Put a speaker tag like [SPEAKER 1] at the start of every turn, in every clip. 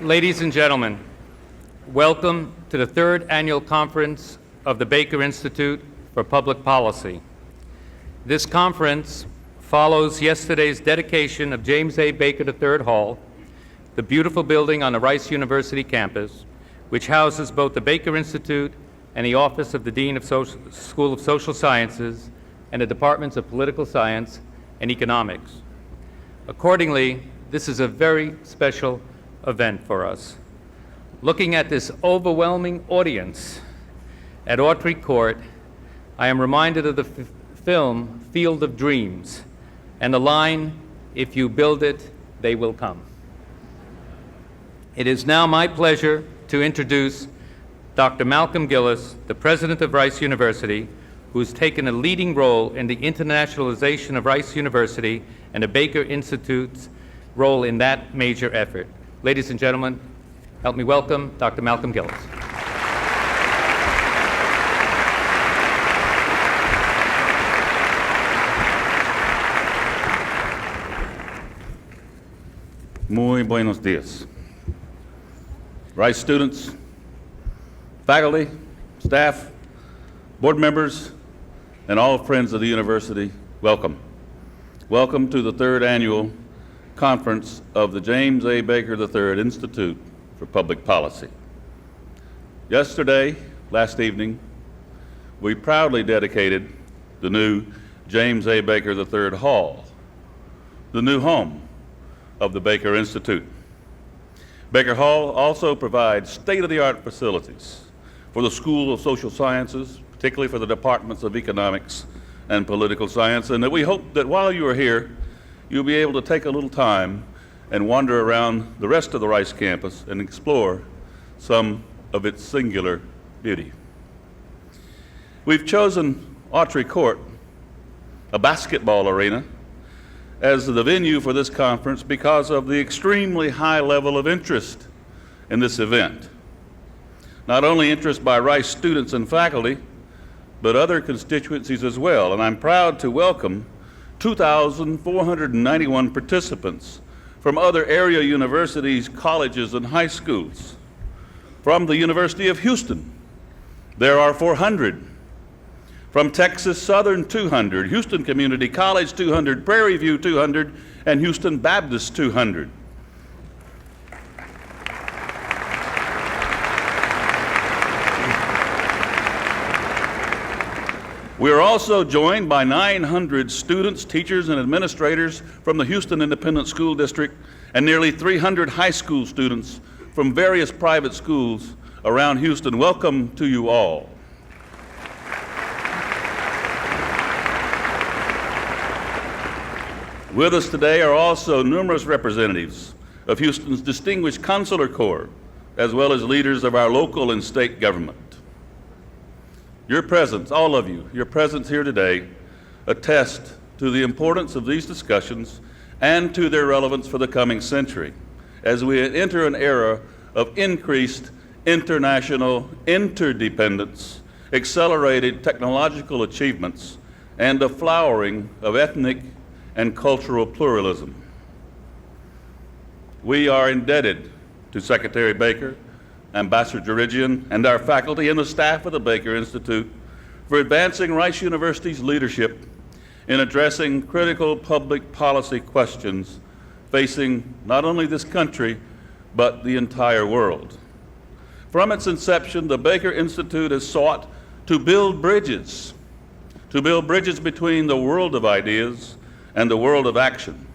[SPEAKER 1] Ladies and gentlemen, welcome to the third annual conference of the Baker Institute for Public Policy. This conference follows yesterday's dedication of James A. Baker III Hall, the beautiful building on the Rice University campus, which houses both the Baker Institute and the Office of the Dean of School of Social Sciences and the Departments of Political Science and Economics. Accordingly, this is a very special event for us. Looking at this overwhelming audience at Autry Court, I am reminded of the film Field of Dreams and the line, "If you build it, they will come." It is now my pleasure to introduce Dr. Malcolm Gillis, the president of Rice University, who's taken a leading role in the internationalization of Rice University and the Baker Institute's role in that major effort. Ladies and gentlemen, help me welcome Dr. Malcolm Gillis.
[SPEAKER 2] Muy buenos dias. Rice students, faculty, staff, board members, and all friends of the university, welcome. Welcome to the third annual conference of the James A. Baker III Institute for Public Policy. Yesterday, last evening, we proudly dedicated the new James A. Baker III Hall, the new home of the Baker Institute. Baker Hall also provides state-of-the-art facilities for the School of Social Sciences, particularly for the Departments of Economics and Political Science, and that we hope that while you are here, you'll be able to take a little time and wander around the rest of the Rice campus and explore some of its singular beauty. We've chosen Autry Court, a basketball arena, as the venue for this conference because of the extremely high level of interest in this event. Not only interest by Rice students and faculty, but other constituencies as well. And I'm proud to welcome 2,491 participants from other area universities, colleges, and high schools. From the University of Houston, there are 400. From Texas Southern, 200, Houston Community College, 200, Prairie View, 200, and Houston Baptist, 200. We are also joined by 900 students, teachers, and administrators from the Houston Independent School District and nearly 300 high school students from various private schools around Houston. Welcome to you all. With us today are also numerous representatives of Houston's distinguished consular corps, as well as leaders of our local and state government. Your presence, all of you, your presence here today attest to the importance of these discussions and to their relevance for the coming century as we enter an era of increased international interdependence, accelerated technological achievements, and a flowering of ethnic and cultural pluralism. We are indebted to Secretary Baker, Ambassador Jurigian, and our faculty and the staff of the Baker Institute for advancing Rice University's leadership in addressing critical public policy questions facing not only this country, but the entire world. From its inception, the Baker Institute has sought to build bridges between the world of ideas and the world of action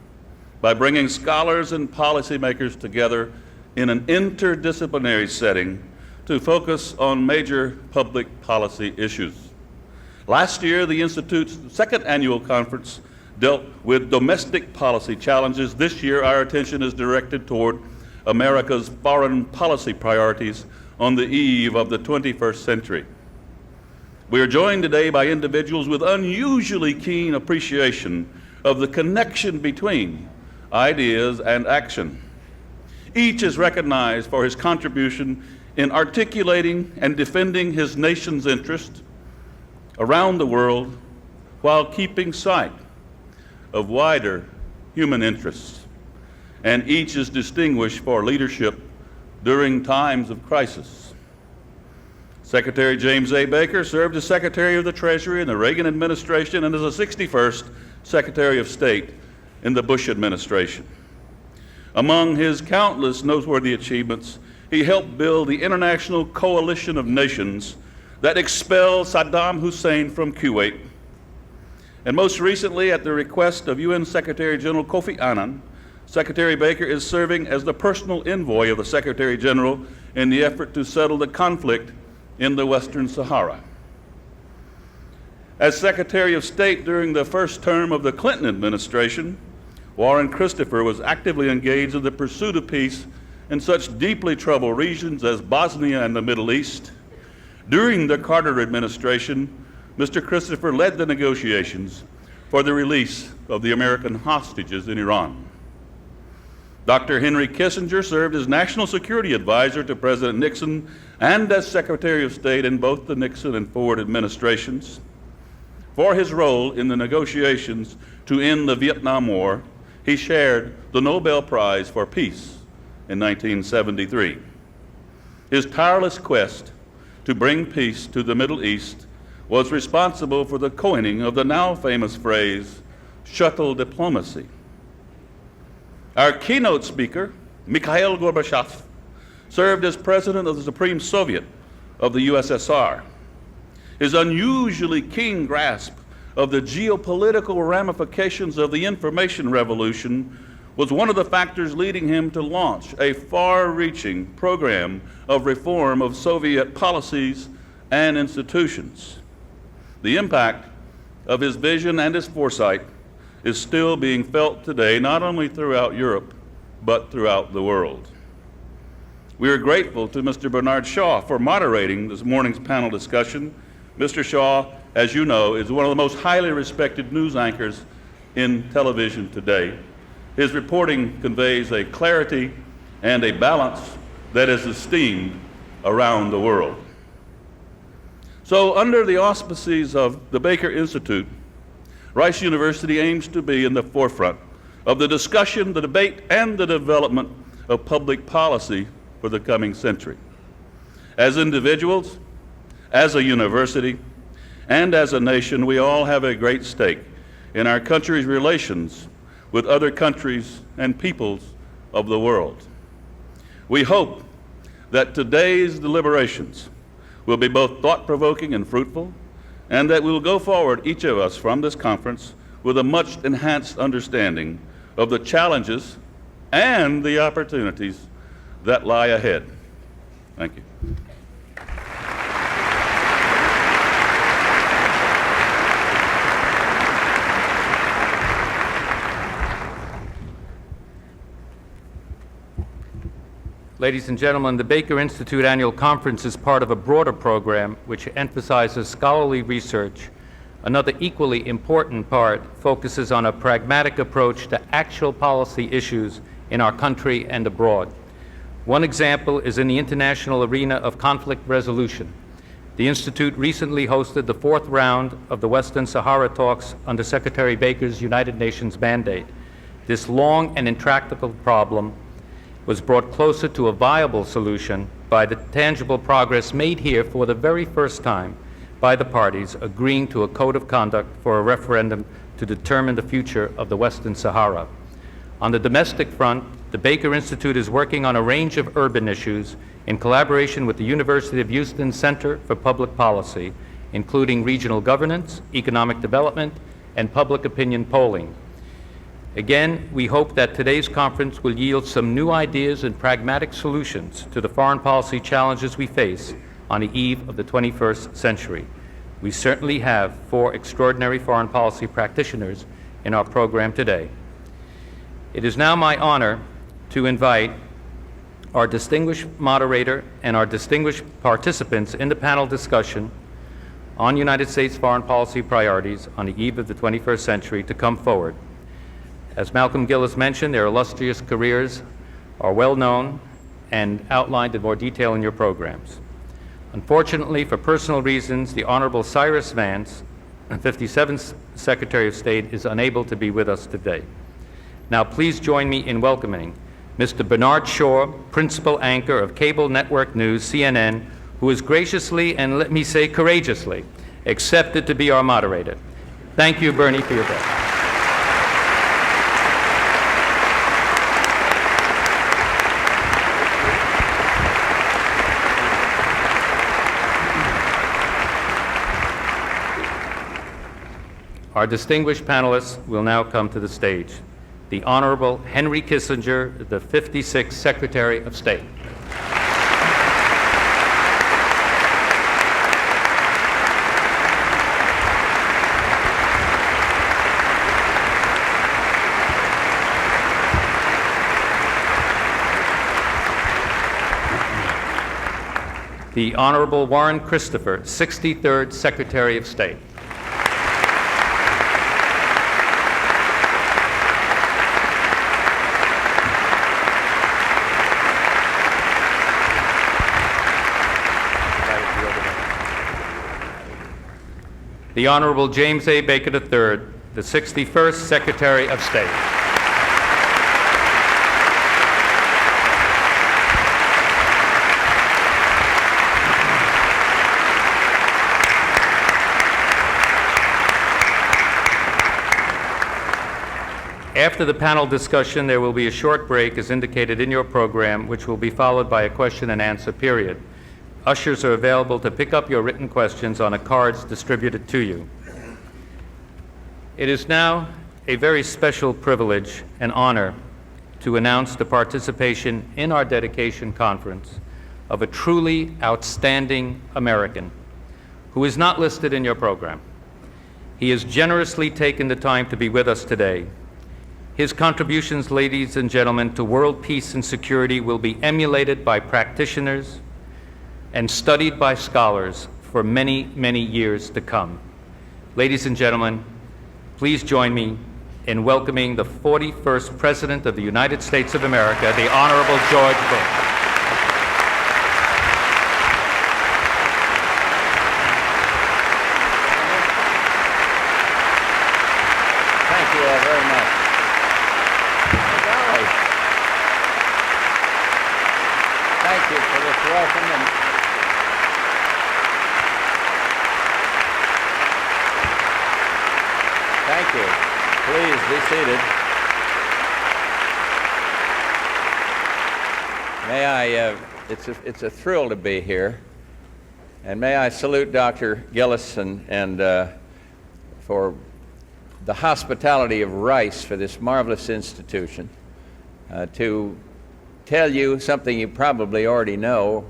[SPEAKER 2] by bringing scholars and policymakers together in an interdisciplinary setting to focus on major public policy issues. Last year, the Institute's second annual conference dealt with domestic policy challenges. This year, our attention is directed toward America's foreign policy priorities on the eve of the 21st century. We are joined today by individuals with unusually keen appreciation of the connection between ideas and action. Each is recognized for his contribution in articulating and defending his nation's interest around the world while keeping sight of wider human interests. And each is distinguished for leadership during times of crisis. Secretary James A. Baker served as Secretary of the Treasury in the Reagan administration and as the 61st Secretary of State in the Bush administration. Among his countless noteworthy achievements, he helped build the international coalition of nations that expelled Saddam Hussein from Kuwait. And most recently, at the request of UN Secretary General Kofi Annan, Secretary Baker is serving as the personal envoy of the Secretary General in the effort to settle the conflict in the Western Sahara. As Secretary of State during the first term of the Clinton administration, Warren Christopher was actively engaged in the pursuit of peace in such deeply troubled regions as Bosnia and the Middle East. During the Carter administration, Mr. Christopher led the negotiations for the release of the American hostages in Iran. Dr. Henry Kissinger served as National Security Advisor to President Nixon and as Secretary of State in both the Nixon and Ford administrations. For his role in the negotiations to end the Vietnam War, he shared the Nobel Prize for Peace in 1973. His tireless quest to bring peace to the Middle East was responsible for the coining of the now famous phrase, shuttle diplomacy. Our keynote speaker, Mikhail Gorbachev, served as president of the Supreme Soviet of the USSR. His unusually keen grasp of the geopolitical ramifications of the information revolution was one of the factors leading him to launch a far-reaching program of reform of Soviet policies and institutions. The impact of his vision and his foresight is still being felt today, not only throughout Europe, but throughout the world. We are grateful to Mr. Bernard Shaw for moderating this morning's panel discussion. Mr. Shaw, as you know, is one of the most highly respected news anchors in television today. His reporting conveys a clarity and a balance that is esteemed around the world. So, under the auspices of the Baker Institute, Rice University aims to be in the forefront of the discussion, the debate, and the development of public policy for the coming century. As individuals, as a university, and as a nation, we all have a great stake in our country's relations with other countries and peoples of the world. We hope that today's deliberations will be both thought-provoking and fruitful, and that we will go forward, each of us, from this conference with a much enhanced understanding of the challenges and the opportunities that lie ahead. Thank you.
[SPEAKER 1] Ladies and gentlemen, the Baker Institute Annual Conference is part of a broader program which emphasizes scholarly research. Another equally important part focuses on a pragmatic approach to actual policy issues in our country and abroad. One example is in the international arena of conflict resolution. The Institute recently hosted the fourth round of the Western Sahara talks under Secretary Baker's United Nations mandate. This long and intractable problem was brought closer to a viable solution by the tangible progress made here for the very first time by the parties agreeing to a code of conduct for a referendum to determine the future of the Western Sahara. On the domestic front, the Baker Institute is working on a range of urban issues in collaboration with the University of Houston Center for Public Policy, including regional governance, economic development, and public opinion polling. Again, we hope that today's conference will yield some new ideas and pragmatic solutions to the foreign policy challenges we face on the eve of the 21st century. We certainly have 4 extraordinary foreign policy practitioners in our program today. It is now my honor to invite our distinguished moderator and our distinguished participants in the panel discussion on United States foreign policy priorities on the eve of the 21st century to come forward. As Malcolm Gillis mentioned, their illustrious careers are well known and outlined in more detail in your programs. Unfortunately, for personal reasons, the Honorable Cyrus Vance, 57th Secretary of State, is unable to be with us today. Now, please join me in welcoming Mr. Bernard Shaw, principal anchor of cable network news CNN, who has graciously and let me say courageously accepted to be our moderator. Thank you, Bernie, for your presence. Our distinguished panelists will now come to the stage. The Honorable Henry Kissinger, the 56th Secretary of State. The Honorable Warren Christopher, 63rd Secretary of State. The Honorable James A. Baker III, the 61st Secretary of State. After the panel discussion, there will be a short break as indicated in your program, which will be followed by a question and answer period. Ushers are available to pick up your written questions on the cards distributed to you. It is now a very special privilege and honor to announce the participation in our dedication conference of a truly outstanding American who is not listed in your program. He has generously taken the time to be with us today. His contributions, ladies and gentlemen, to world peace and security will be emulated by practitioners and studied by scholars for many, many years to come. Ladies and gentlemen, please join me in welcoming the 41st President of the United States of America, the Honorable George Bush.
[SPEAKER 3] Thank you all very much. Thank you for this welcome. Thank you. Please be seated. It's a thrill to be here. And may I salute Dr. Gillis and for the hospitality of Rice for this marvelous institution to tell you something you probably already know,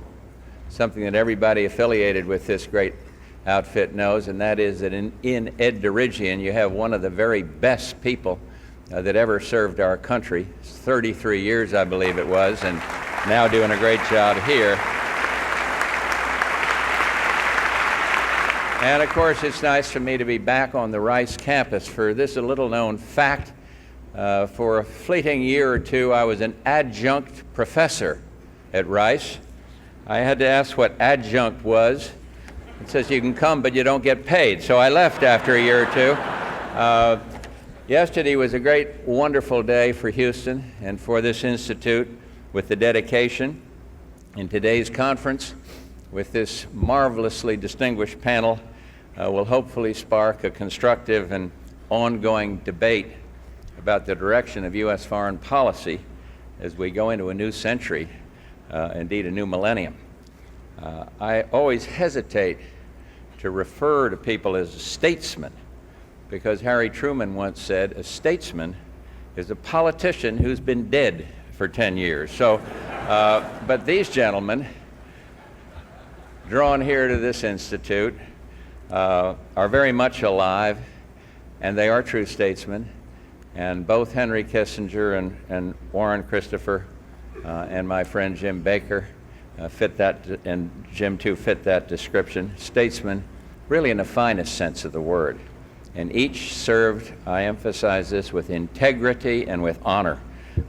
[SPEAKER 3] something that everybody affiliated with this great outfit knows, and that is that in Ed Dirigian you have one of the very best people that ever served our country. 33 years, I believe it was, and now doing a great job here. And of course, it's nice for me to be back on the Rice campus. For this a little known fact, for a fleeting year or two, I was an adjunct professor at Rice. I had to ask what adjunct was. It says you can come, but you don't get paid. So I left after a year or two. Yesterday was a great, wonderful day for Houston and for this institute with the dedication. In today's conference, with this marvelously distinguished panel, will hopefully spark a constructive and ongoing debate about the direction of U.S. foreign policy as we go into a new century, indeed a new millennium. I always hesitate to refer to people as statesmen because Harry Truman once said, a statesman is a politician who's been dead for 10 years. So, but these gentlemen, drawn here to this institute, are very much alive, and they are true statesmen. And both Henry Kissinger and Warren Christopher and my friend Jim Baker fit that, and Jim too fit that description. Statesmen, really in the finest sense of the word. And each served, I emphasize this, with integrity and with honor.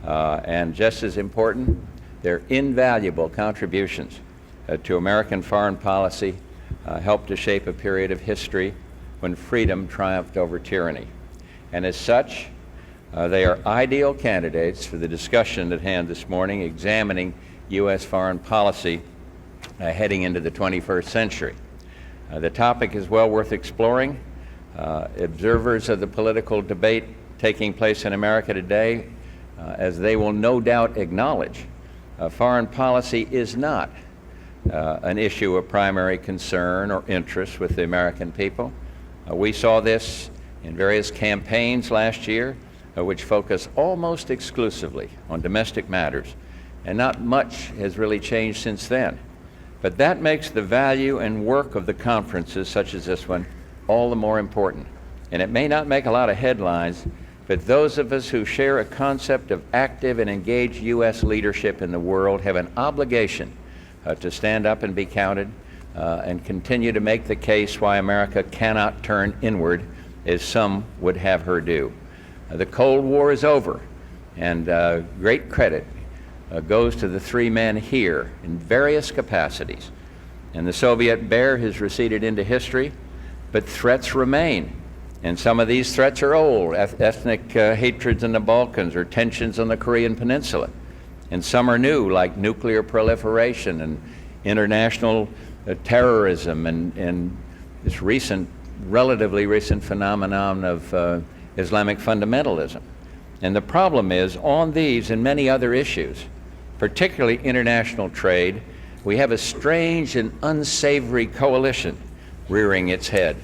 [SPEAKER 3] And just as important, their invaluable contributions to American foreign policy helped to shape a period of history when freedom triumphed over tyranny. And as such, They are ideal candidates for the discussion at hand this morning, examining U.S. foreign policy heading into the 21st century. The topic is well worth exploring. Observers of the political debate taking place in America today, as they will no doubt acknowledge, foreign policy is not an issue of primary concern or interest with the American people. We saw this in various campaigns last year, which focus almost exclusively on domestic matters, and not much has really changed since then. But that makes the value and work of the conferences such as this one all the more important. And it may not make a lot of headlines, but those of us who share a concept of active and engaged U.S. leadership in the world have an obligation to stand up and be counted and continue to make the case why America cannot turn inward as some would have her do. The Cold War is over, and great credit goes to the three men here in various capacities. And the Soviet bear has receded into history, but threats remain. And some of these threats are old, ethnic hatreds in the Balkans or tensions on the Korean Peninsula. And some are new, like nuclear proliferation and international terrorism and this relatively recent phenomenon of Islamic fundamentalism. And the problem is, on these and many other issues, particularly international trade, we have a strange and unsavory coalition rearing its head,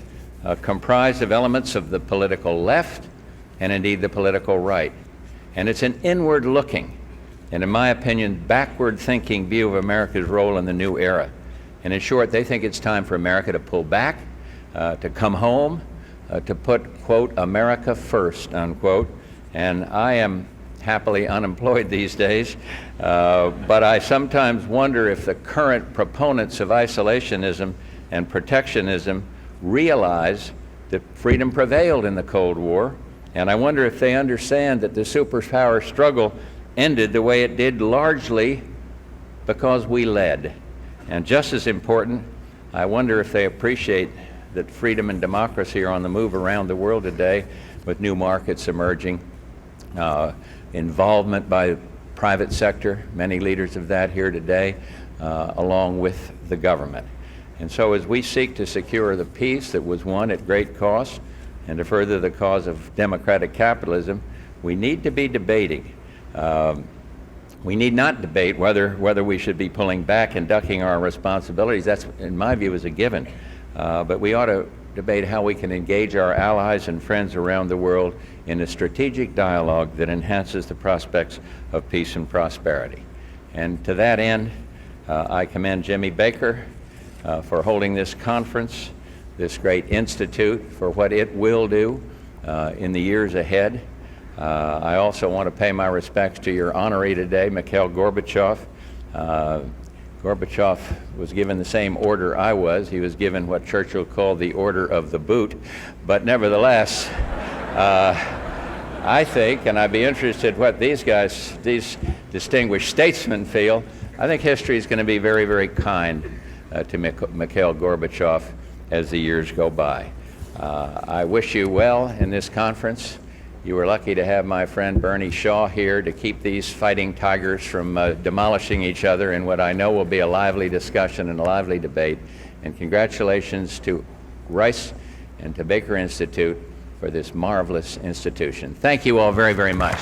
[SPEAKER 3] comprised of elements of the political left and indeed the political right. And it's an inward-looking and, in my opinion, backward-thinking view of America's role in the new era. And in short, they think it's time for America to pull back, to come home, to put, quote, America first, unquote. And I am happily unemployed these days, but I sometimes wonder if the current proponents of isolationism and protectionism realize that freedom prevailed in the Cold War, and I wonder if they understand that the superpower struggle ended the way it did largely because we led. And just as important, I wonder if they appreciate that freedom and democracy are on the move around the world today, with new markets emerging, involvement by private sector, many leaders of that here today, along with the government. And so as we seek to secure the peace that was won at great cost and to further the cause of democratic capitalism, we need to be debating. We need not debate whether we should be pulling back and ducking our responsibilities. That's, in my view, is a given. But we ought to debate how we can engage our allies and friends around the world in a strategic dialogue that enhances the prospects of peace and prosperity. And to that end, I commend Jimmy Baker for holding this conference, this great institute, for what it will do in the years ahead. I also want to pay my respects to your honoree today, Mikhail Gorbachev. Gorbachev was given the same order I was. He was given what Churchill called the Order of the Boot. But nevertheless, I think, and I'd be interested what these guys, these distinguished statesmen feel, I think history is going to be very, very kind to Mikhail Gorbachev as the years go by. I wish you well in this conference. You were lucky to have my friend Bernie Shaw here to keep these fighting tigers from demolishing each other in what I know will be a lively discussion and a lively debate. And congratulations to Rice and to Baker Institute for this marvelous institution. Thank you all very, very much.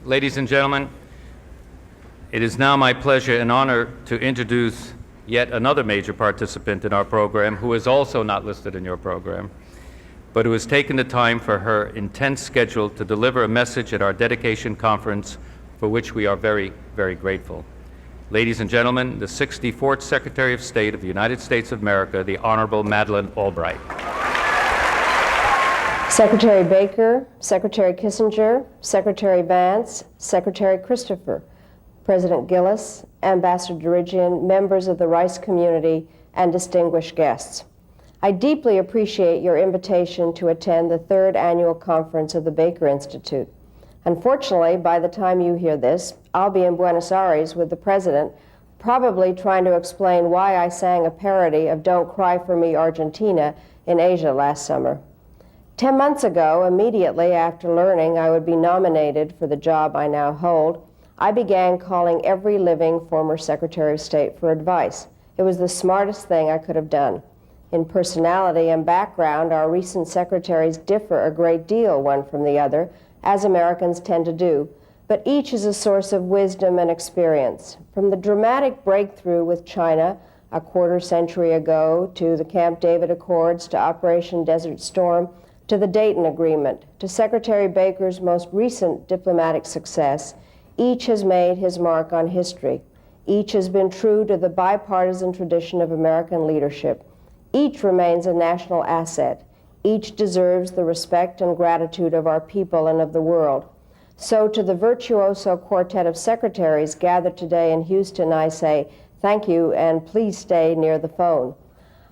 [SPEAKER 1] Ladies and gentlemen, it is now my pleasure and honor to introduce yet another major participant in our program who is also not listed in your program, but who has taken the time for her intense schedule to deliver a message at our dedication conference, for which we are very, very grateful. Ladies and gentlemen, the 64th Secretary of State of the United States of America, the Honorable Madeleine Albright.
[SPEAKER 4] Secretary Baker, Secretary Kissinger, Secretary Vance, Secretary Christopher, President Gillis, Ambassador Dirigian, members of the Rice community, and distinguished guests. I deeply appreciate your invitation to attend the 3rd Annual Conference of the Baker Institute. Unfortunately, by the time you hear this, I'll be in Buenos Aires with the President, probably trying to explain why I sang a parody of Don't Cry for Me, Argentina in Asia last summer. 10 months ago, immediately after learning I would be nominated for the job I now hold, I began calling every living former Secretary of State for advice. It was the smartest thing I could have done. In personality and background, our recent secretaries differ a great deal one from the other, as Americans tend to do, but each is a source of wisdom and experience. From the dramatic breakthrough with China a quarter century ago, to the Camp David Accords, to Operation Desert Storm, to the Dayton Agreement, to Secretary Baker's most recent diplomatic success, each has made his mark on history. Each has been true to the bipartisan tradition of American leadership. Each remains a national asset. Each deserves the respect and gratitude of our people and of the world. So to the virtuoso quartet of secretaries gathered today in Houston, I say thank you and please stay near the phone.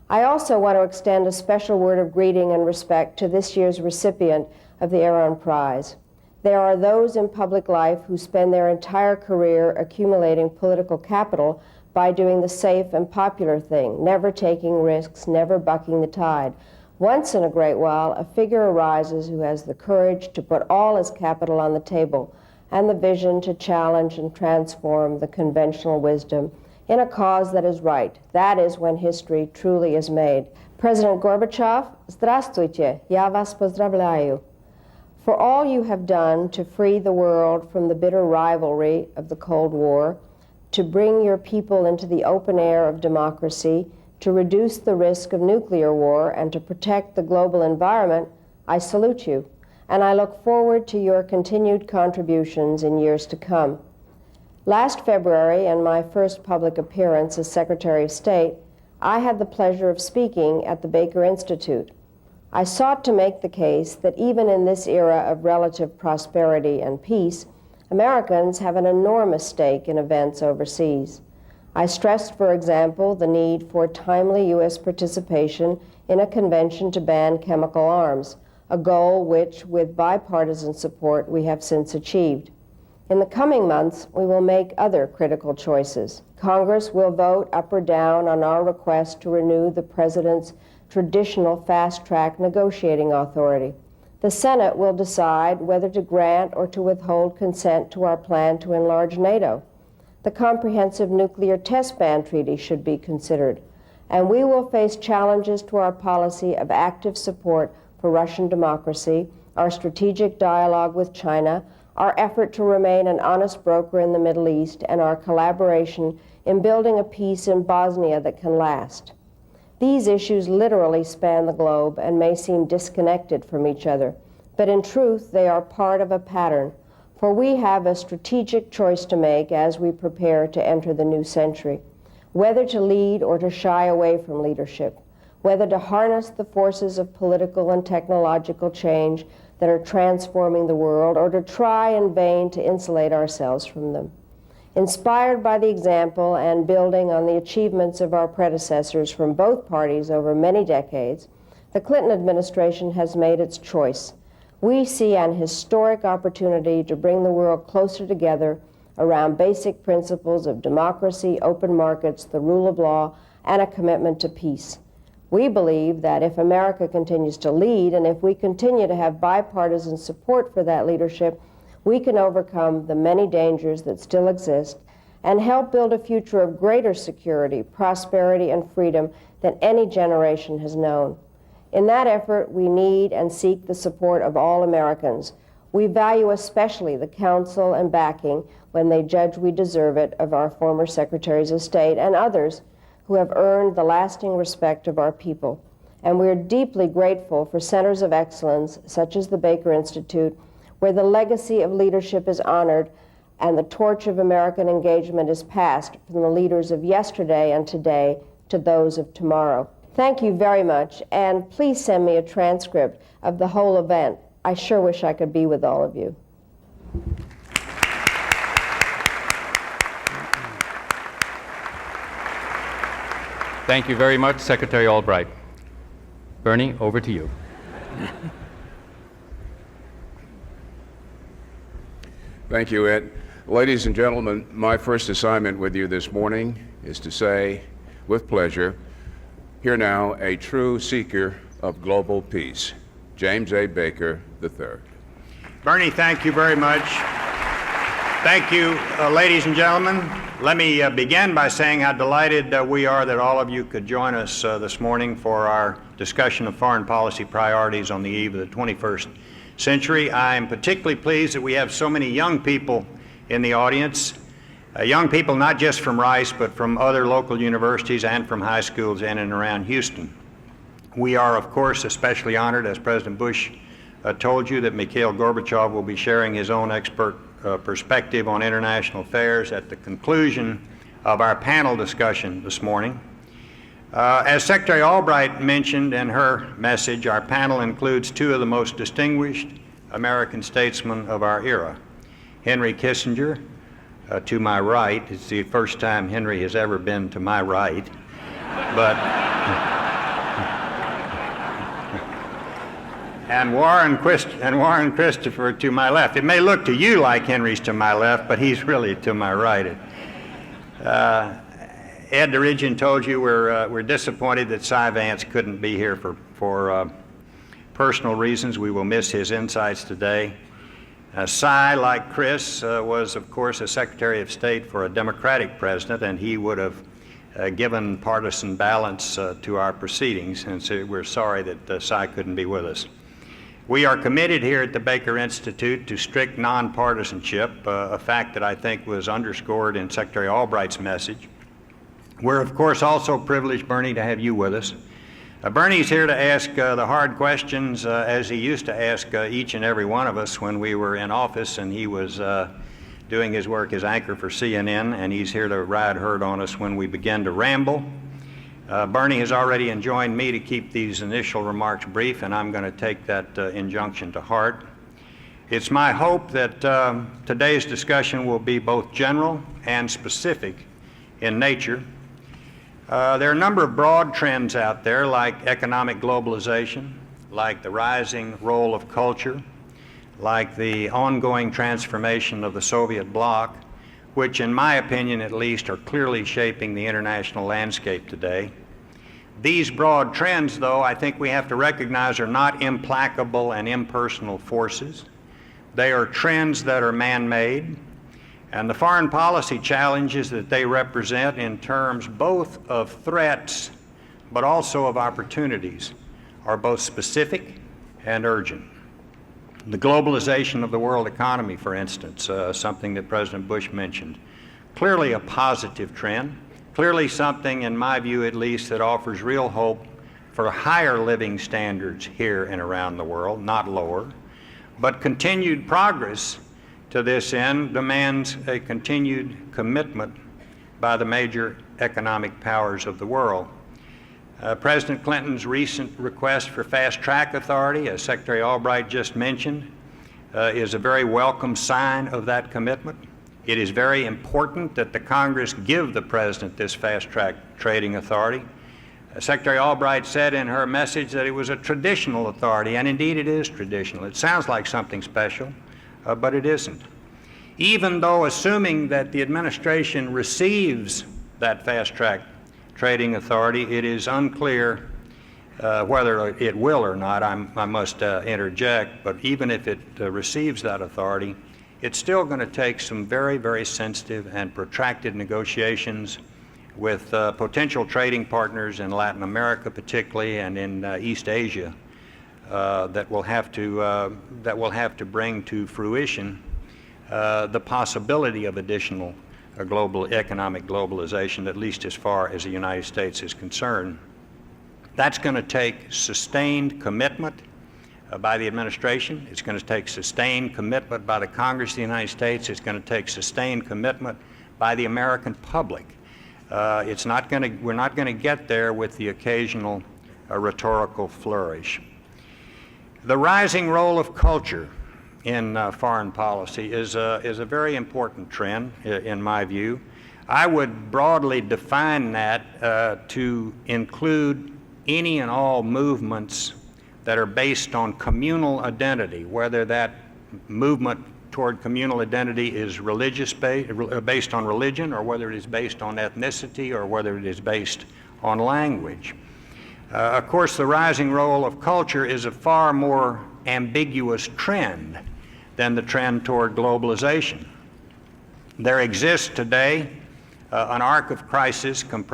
[SPEAKER 4] I also want to extend a special word of greeting and respect to this year's recipient of the Aaron Prize. There are those in public life who spend their entire career accumulating political capital by doing the safe and popular thing, never taking risks, never bucking the tide. Once in a great while, a figure arises who has the courage to put all his capital on the table and the vision to challenge and transform the conventional wisdom in a cause that is right. That is when history truly is made. President Gorbachev, здравствуйте, я вас поздравляю. For all you have done to free the world from the bitter rivalry of the Cold War, to bring your people into the open air of democracy, to reduce the risk of nuclear war, and to protect the global environment, I salute you, and I look forward to your continued contributions in years to come. Last February, in my first public appearance as Secretary of State, I had the pleasure of speaking at the Baker Institute. I sought to make the case that even in this era of relative prosperity and peace, Americans have an enormous stake in events overseas. I stressed, for example, the need for timely U.S. participation in a convention to ban chemical arms, a goal which, with bipartisan support, we have since achieved. In the coming months, we will make other critical choices. Congress will vote up or down on our request to renew the President's traditional fast-track negotiating authority. The Senate will decide whether to grant or to withhold consent to our plan to enlarge NATO. The Comprehensive Nuclear Test Ban Treaty should be considered, and we will face challenges to our policy of active support for Russian democracy, our strategic dialogue with China, our effort to remain an honest broker in the Middle East, and our collaboration in building a peace in Bosnia that can last. These issues literally span the globe and may seem disconnected from each other, but in truth they are part of a pattern, for we have a strategic choice to make as we prepare to enter the new century, whether to lead or to shy away from leadership, whether to harness the forces of political and technological change that are transforming the world, or to try in vain to insulate ourselves from them. Inspired by the example and building on the achievements of our predecessors from both parties over many decades, the Clinton administration has made its choice. We see an historic opportunity to bring the world closer together around basic principles of democracy, open markets, the rule of law, and a commitment to peace. We believe that if America continues to lead, and if we continue to have bipartisan support for that leadership, we can overcome the many dangers that still exist and help build a future of greater security, prosperity, and freedom than any generation has known. In that effort, we need and seek the support of all Americans. We value especially the counsel and backing, when they judge we deserve it, of our former Secretaries of State and others who have earned the lasting respect of our people. And we are deeply grateful for centers of excellence, such as the Baker Institute, where the legacy of leadership is honored and the torch of American engagement is passed from the leaders of yesterday and today to those of tomorrow. Thank you very much, and please send me a transcript of the whole event. I sure wish I could be with all of you.
[SPEAKER 1] Thank you very much, Secretary Albright. Bernie, over to you.
[SPEAKER 5] Thank you, Ed. Ladies and gentlemen, my first assignment with you this morning is to say, with pleasure, here now a true seeker of global peace, James A. Baker III.
[SPEAKER 6] Bernie, thank you very much. Thank you, ladies and gentlemen. Let me begin by saying how delighted we are that all of you could join us this morning for our discussion of foreign policy priorities on the eve of the 21st century. I am particularly pleased that we have so many young people in the audience, young people not just from Rice, but from other local universities and from high schools in and around Houston. We are, of course, especially honored, as President Bush told you, that Mikhail Gorbachev will be sharing his own expert perspective on international affairs at the conclusion of our panel discussion this morning. As Secretary Albright mentioned in her message, our panel includes two of the most distinguished American statesmen of our era. Henry Kissinger, to my right. It's the first time Henry has ever been to my right, but and Warren Christopher to my left. It may look to you like Henry's to my left, but he's really to my right. Ed Dirigian told you we're disappointed that Cy Vance couldn't be here for personal reasons. We will miss his insights today. Cy, like Chris, was, of course, a Secretary of State for a Democratic president, and he would have given partisan balance to our proceedings, and so we're sorry that Cy couldn't be with us. We are committed here at the Baker Institute to strict nonpartisanship, a fact that I think was underscored in Secretary Albright's message. We're, of course, also privileged, Bernie, to have you with us. Bernie's here to ask the hard questions as he used to ask each and every one of us when we were in office and he was doing his work as anchor for CNN, and he's here to ride herd on us when we begin to ramble. Bernie has already enjoined me to keep these initial remarks brief, and I'm going to take that injunction to heart. It's my hope that today's discussion will be both general and specific in nature. There are a number of broad trends out there, like economic globalization, like the rising role of culture, like the ongoing transformation of the Soviet bloc, which in my opinion at least are clearly shaping the international landscape today. These broad trends, though, I think we have to recognize are not implacable and impersonal forces. They are trends that are man-made, and the foreign policy challenges that they represent in terms both of threats but also of opportunities are both specific and urgent. The globalization of the world economy, for instance, something that President Bush mentioned, clearly a positive trend, clearly something, in my view at least, that offers real hope for higher living standards here and around the world, not lower. But continued progress to this end demands a continued commitment by the major economic powers of the world. President Clinton's recent request for fast-track authority, as Secretary Albright just mentioned, is a very welcome sign of that commitment. It is very important that the Congress give the President this fast-track trading authority. Secretary Albright said in her message that it was a traditional authority, and indeed it is traditional. It sounds like something special, but it isn't. Even though, assuming that the administration receives that fast-track trading authority, it is unclear whether it will or not. I must interject, but even if it receives that authority, it's still going to take some very, very sensitive and protracted negotiations with potential trading partners in Latin America particularly and in East Asia that will have to bring to fruition the possibility of additional global economic globalization, at least as far as the United States is concerned. That's going to take sustained commitment by the administration. It's going to take sustained commitment by the Congress of the United States. It's going to take sustained commitment by the American public. We're not going to get there with the occasional rhetorical flourish. The rising role of culture in foreign policy is a very important trend, in my view. I would broadly define that to include any and all movements that are based on communal identity, whether that movement toward communal identity is based on religion, or whether it is based on ethnicity, or whether it is based on language. Of course, the rising role of culture is a far more ambiguous trend than the trend toward globalization. There exists today an arc of crisis in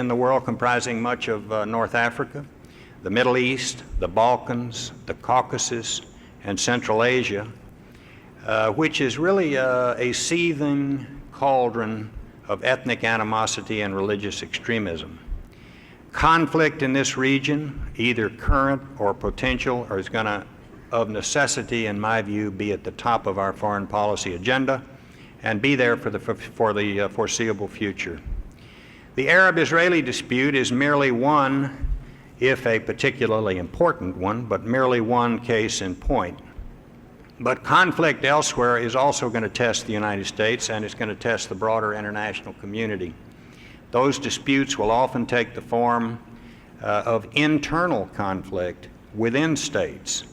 [SPEAKER 6] the world comprising much of North Africa, the Middle East, the Balkans, the Caucasus, and Central Asia, which is really a seething cauldron of ethnic animosity and religious extremism. Conflict in this region, either current or potential, is going to, of necessity, in my view, be at the top of our foreign policy agenda and be there for the foreseeable future. The Arab-Israeli dispute is merely one, if a particularly important one, but merely one case in point. But conflict elsewhere is also going to test the United States, and it's going to test the broader international community. Those disputes will often take the form of internal conflict within states.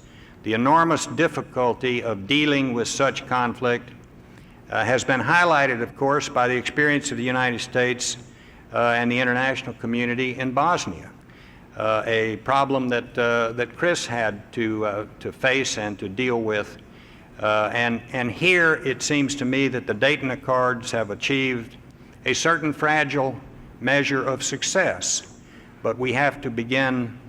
[SPEAKER 6] The enormous difficulty of dealing with such conflict has been highlighted, of course, by the experience of the United States and the international community in Bosnia, a problem that Chris had to face and to deal with. And here it seems to me that the Dayton Accords have achieved a certain fragile measure of success, but we have to begin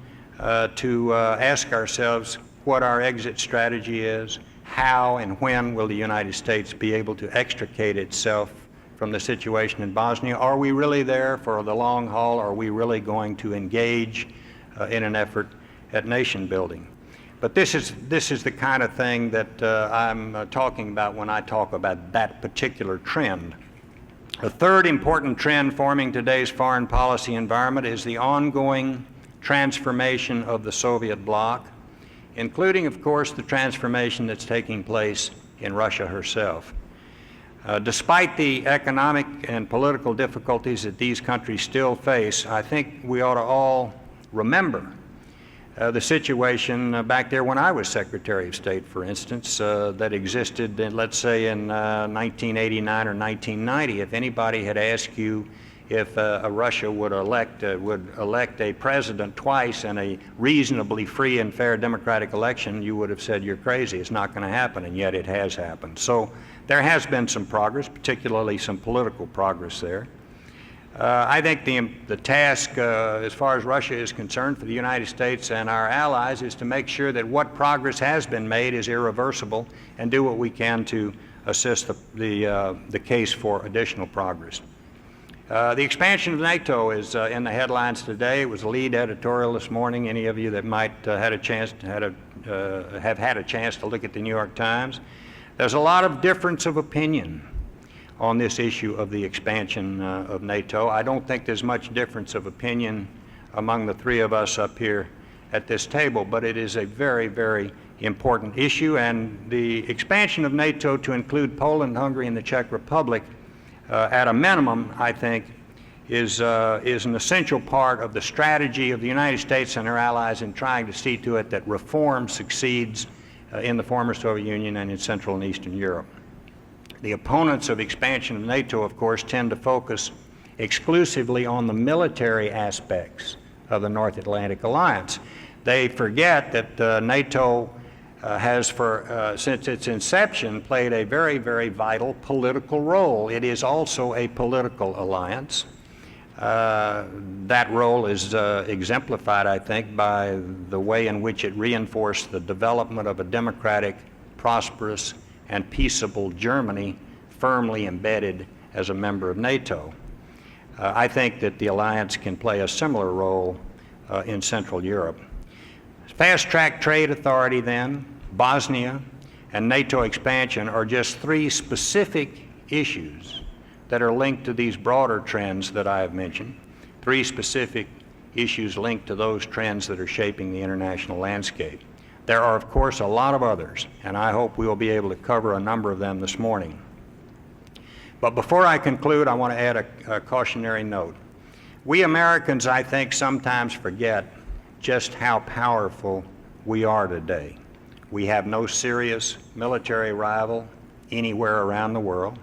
[SPEAKER 6] to ask ourselves what our exit strategy is. How and when will the United States be able to extricate itself from the situation in Bosnia? Are we really there for the long haul? Are we really going to engage in an effort at nation building? But this is the kind of thing that I'm talking about when I talk about that particular trend. A third important trend forming today's foreign policy environment is the ongoing transformation of the Soviet bloc, including, of course, the transformation that's taking place in Russia herself. Despite the economic and political difficulties that these countries still face, I think we ought to all remember the situation back there when I was Secretary of State, for instance, that existed, let's say, in 1989 or 1990. If anybody had asked you if Russia would elect a president twice in a reasonably free and fair democratic election, you would have said you're crazy. It's not going to happen, and yet it has happened. So there has been some progress, particularly some political progress there. I think the task, as far as Russia is concerned, for the United States and our allies, is to make sure that what progress has been made is irreversible and do what we can to assist the case for additional progress. The expansion of NATO is in the headlines today. It was the lead editorial this morning. Any of you that might have had a chance to look at the New York Times, there's a lot of difference of opinion on this issue of the expansion of NATO. I don't think there's much difference of opinion among the three of us up here at this table, but it is a very, very important issue, and the expansion of NATO to include Poland, Hungary, and the Czech Republic, at a minimum, I think, is an essential part of the strategy of the United States and our allies in trying to see to it that reform succeeds in the former Soviet Union and in Central and Eastern Europe. The opponents of expansion of NATO, of course, tend to focus exclusively on the military aspects of the North Atlantic Alliance. They forget that NATO has, since its inception, played a very, very vital political role. It is also a political alliance. That role is exemplified, I think, by the way in which it reinforced the development of a democratic, prosperous, and peaceable Germany firmly embedded as a member of NATO. I think that the alliance can play a similar role in Central Europe. Fast-track trade authority then, Bosnia, and NATO expansion are just three specific issues that are linked to these broader trends that I have mentioned, three specific issues linked to those trends that are shaping the international landscape. There are, of course, a lot of others, and I hope we will be able to cover a number of them this morning. But before I conclude, I want to add a cautionary note. We Americans, I think, sometimes forget just how powerful we are today. We have no serious military rival anywhere around the world.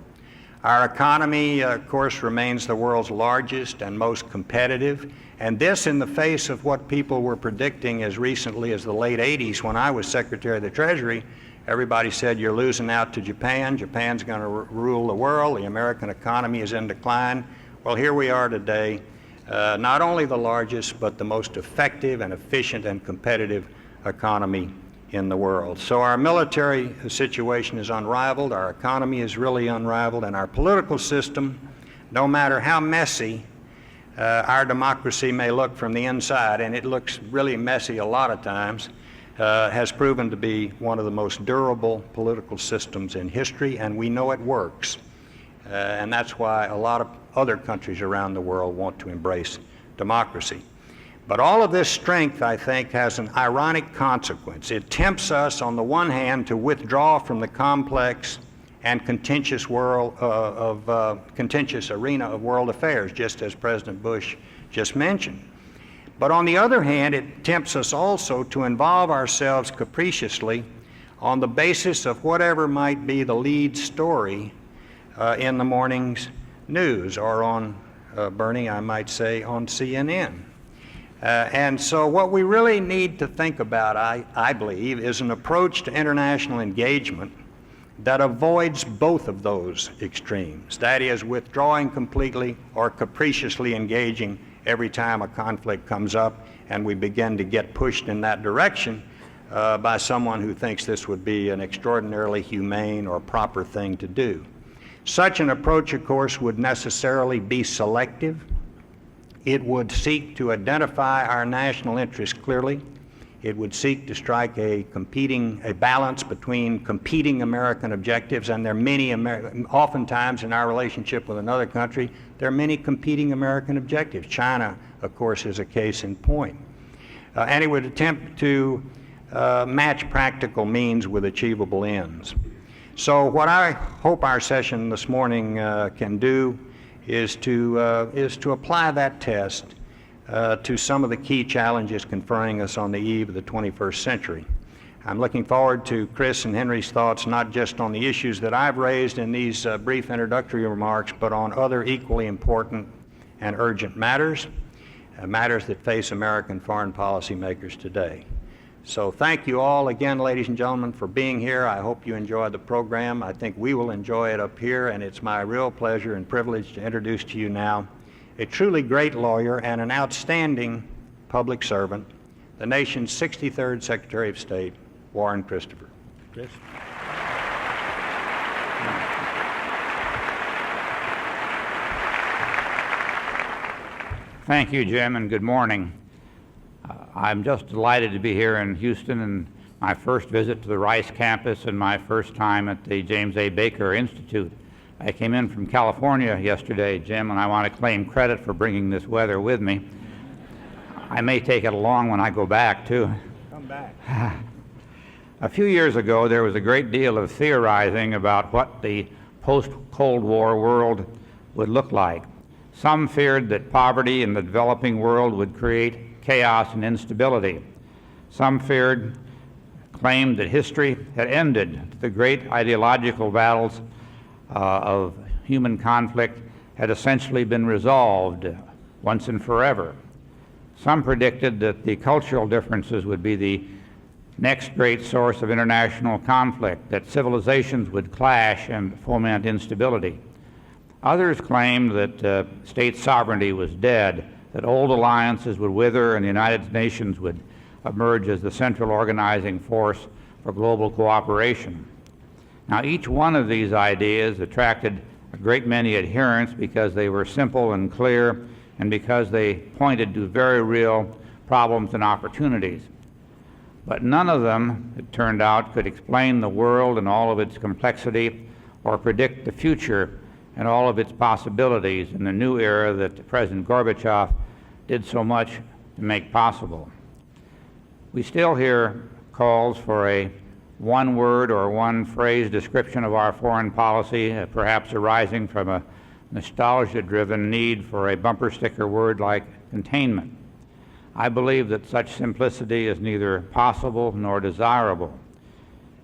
[SPEAKER 6] Our economy, of course, remains the world's largest and most competitive, and this in the face of what people were predicting as recently as the late 80s when I was Secretary of the Treasury. Everybody said, you're losing out to Japan. Japan's going to rule the world. The American economy is in decline. Well, here we are today, not only the largest, but the most effective and efficient and competitive economy in the world. So our military situation is unrivaled, our economy is really unrivaled, and our political system, no matter how messy our democracy may look from the inside, and it looks really messy a lot of times, has proven to be one of the most durable political systems in history, and we know it works. And that's why a lot of other countries around the world want to embrace democracy. But all of this strength, I think, has an ironic consequence. It tempts us, on the one hand, to withdraw from the complex and contentious contentious arena of world affairs, just as President Bush just mentioned. But on the other hand, it tempts us also to involve ourselves capriciously on the basis of whatever might be the lead story in the morning's news, or on, Bernie, I might say, on CNN. And so what we really need to think about, I believe, is an approach to international engagement that avoids both of those extremes. That is, withdrawing completely or capriciously engaging every time a conflict comes up and we begin to get pushed in that direction by someone who thinks this would be an extraordinarily humane or proper thing to do. Such an approach, of course, would necessarily be selective. It would seek to identify our national interests clearly. It would seek to strike a balance between competing American objectives, and there are many, oftentimes in our relationship with another country, there are many competing American objectives. China, of course, is a case in point. And it would attempt to match practical means with achievable ends. So what I hope our session this morning can do is to apply that test to some of the key challenges confronting us on the eve of the 21st century. I'm looking forward to Chris and Henry's thoughts, not just on the issues that I've raised in these brief introductory remarks, but on other equally important and urgent matters, matters that face American foreign policy makers today. So thank you all again, ladies and gentlemen, for being here. I hope you enjoyed the program. I think we will enjoy it up here, and it's my real pleasure and privilege to introduce to you now a truly great lawyer and an outstanding public servant, the nation's 63rd Secretary of State, Warren Christopher. Chris?
[SPEAKER 7] Thank you, Jim, and good morning. I'm just delighted to be here in Houston, and my first visit to the Rice campus and my first time at the James A. Baker Institute. I came in from California yesterday, Jim, and I want to claim credit for bringing this weather with me. I may take it along when I go back, too.
[SPEAKER 6] Come back.
[SPEAKER 7] A few years ago, there was a great deal of theorizing about what the post-Cold War world would look like. Some feared that poverty in the developing world would create chaos and instability. Some claimed that history had ended. The great ideological battles of human conflict had essentially been resolved once and forever. Some predicted that the cultural differences would be the next great source of international conflict, that civilizations would clash and foment instability. Others claimed that state sovereignty was dead, that old alliances would wither and the United Nations would emerge as the central organizing force for global cooperation. Now, each one of these ideas attracted a great many adherents because they were simple and clear and because they pointed to very real problems and opportunities. But none of them, it turned out, could explain the world and all of its complexity or predict the future and all of its possibilities in the new era that President Gorbachev did so much to make possible. We still hear calls for a one word or one phrase description of our foreign policy, perhaps arising from a nostalgia-driven need for a bumper sticker word like containment. I believe that such simplicity is neither possible nor desirable.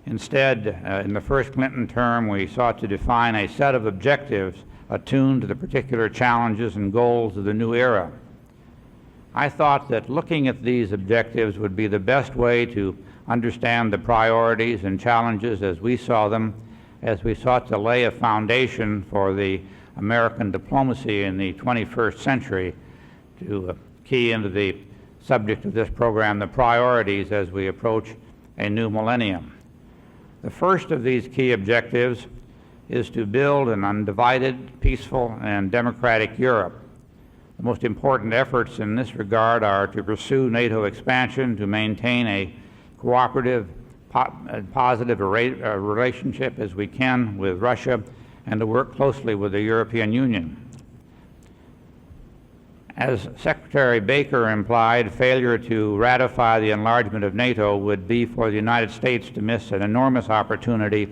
[SPEAKER 7] Instead, in the first Clinton term, we sought to define a set of objectives attuned to the particular challenges and goals of the new era. I thought that looking at these objectives would be the best way to understand the priorities and challenges as we saw them, as we sought to lay a foundation for the American diplomacy in the 21st century, to key into the subject of this program, the priorities as we approach a new millennium. The first of these key objectives is to build an undivided, peaceful, and democratic Europe. The most important efforts in this regard are to pursue NATO expansion, to maintain a cooperative, positive relationship as we can with Russia, and to work closely with the European Union. As Secretary Baker implied, failure to ratify the enlargement of NATO would be for the United States to miss an enormous opportunity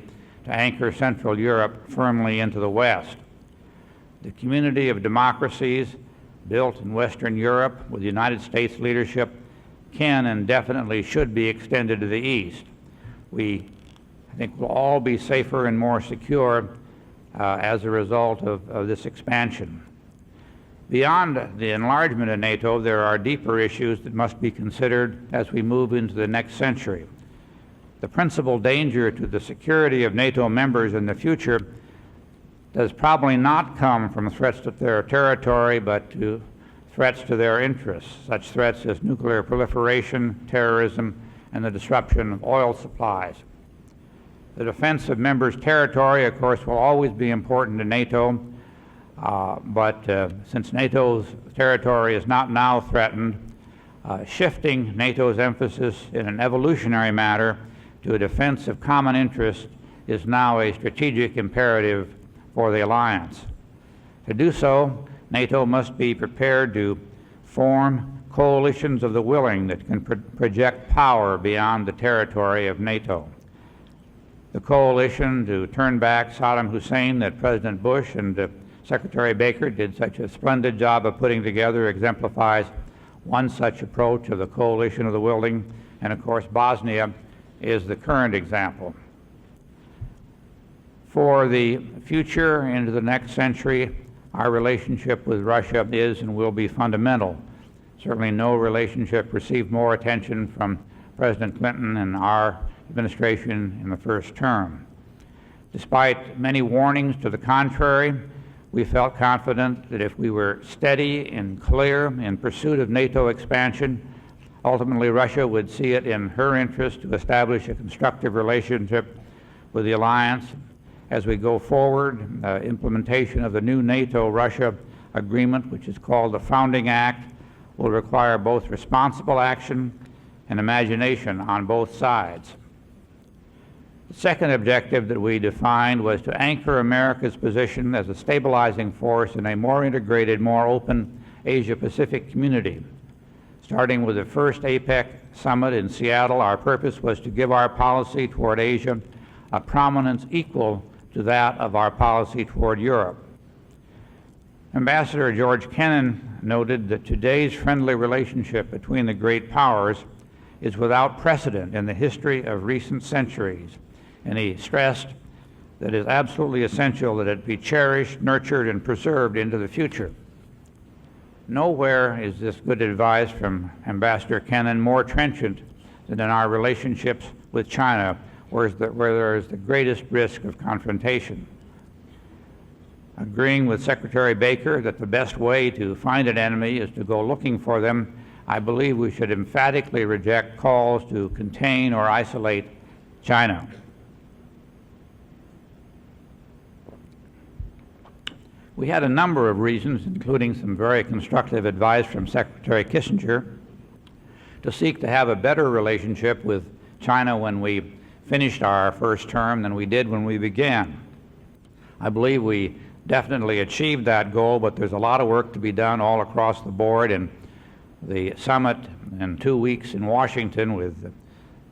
[SPEAKER 7] to anchor Central Europe firmly into the West. The community of democracies built in Western Europe with the United States leadership can and definitely should be extended to the East. We, I think, will all be safer and more secure as a result of this expansion. Beyond the enlargement of NATO, there are deeper issues that must be considered as we move into the next century. The principal danger to the security of NATO members in the future does probably not come from threats to their territory, but to threats to their interests, such threats as nuclear proliferation, terrorism, and the disruption of oil supplies. The defense of members' territory, of course, will always be important to NATO, but since NATO's territory is not now threatened, shifting NATO's emphasis in an evolutionary manner to a defense of common interest is now a strategic imperative for the alliance. To do so, NATO must be prepared to form coalitions of the willing that can project power beyond the territory of NATO. The coalition to turn back Saddam Hussein that President Bush and Secretary Baker did such a splendid job of putting together exemplifies one such approach of the coalition of the willing, and of course Bosnia is the current example. For the future into the next century, our relationship with Russia is and will be fundamental. Certainly no relationship received more attention from President Clinton and our administration in the first term. Despite many warnings to the contrary, we felt confident that if we were steady and clear in pursuit of NATO expansion, ultimately Russia would see it in her interest to establish a constructive relationship with the alliance. As we go forward, implementation of the new NATO-Russia agreement, which is called the Founding Act, will require both responsible action and imagination on both sides. The second objective that we defined was to anchor America's position as a stabilizing force in a more integrated, more open Asia-Pacific community. Starting with the first APEC summit in Seattle, our purpose was to give our policy toward Asia a prominence equal to that of our policy toward Europe. Ambassador George Kennan noted that today's friendly relationship between the great powers is without precedent in the history of recent centuries, and he stressed that it is absolutely essential that it be cherished, nurtured, and preserved into the future. Nowhere is this good advice from Ambassador Kennan more trenchant than in our relationships with China, where there is the greatest risk of confrontation. Agreeing with Secretary Baker that the best way to find an enemy is to go looking for them, I believe we should emphatically reject calls to contain or isolate China. We had a number of reasons, including some very constructive advice from Secretary Kissinger, to seek to have a better relationship with China when we finished our first term than we did when we began. I believe we definitely achieved that goal, but there's a lot of work to be done all across the board, and the summit in 2 weeks in Washington with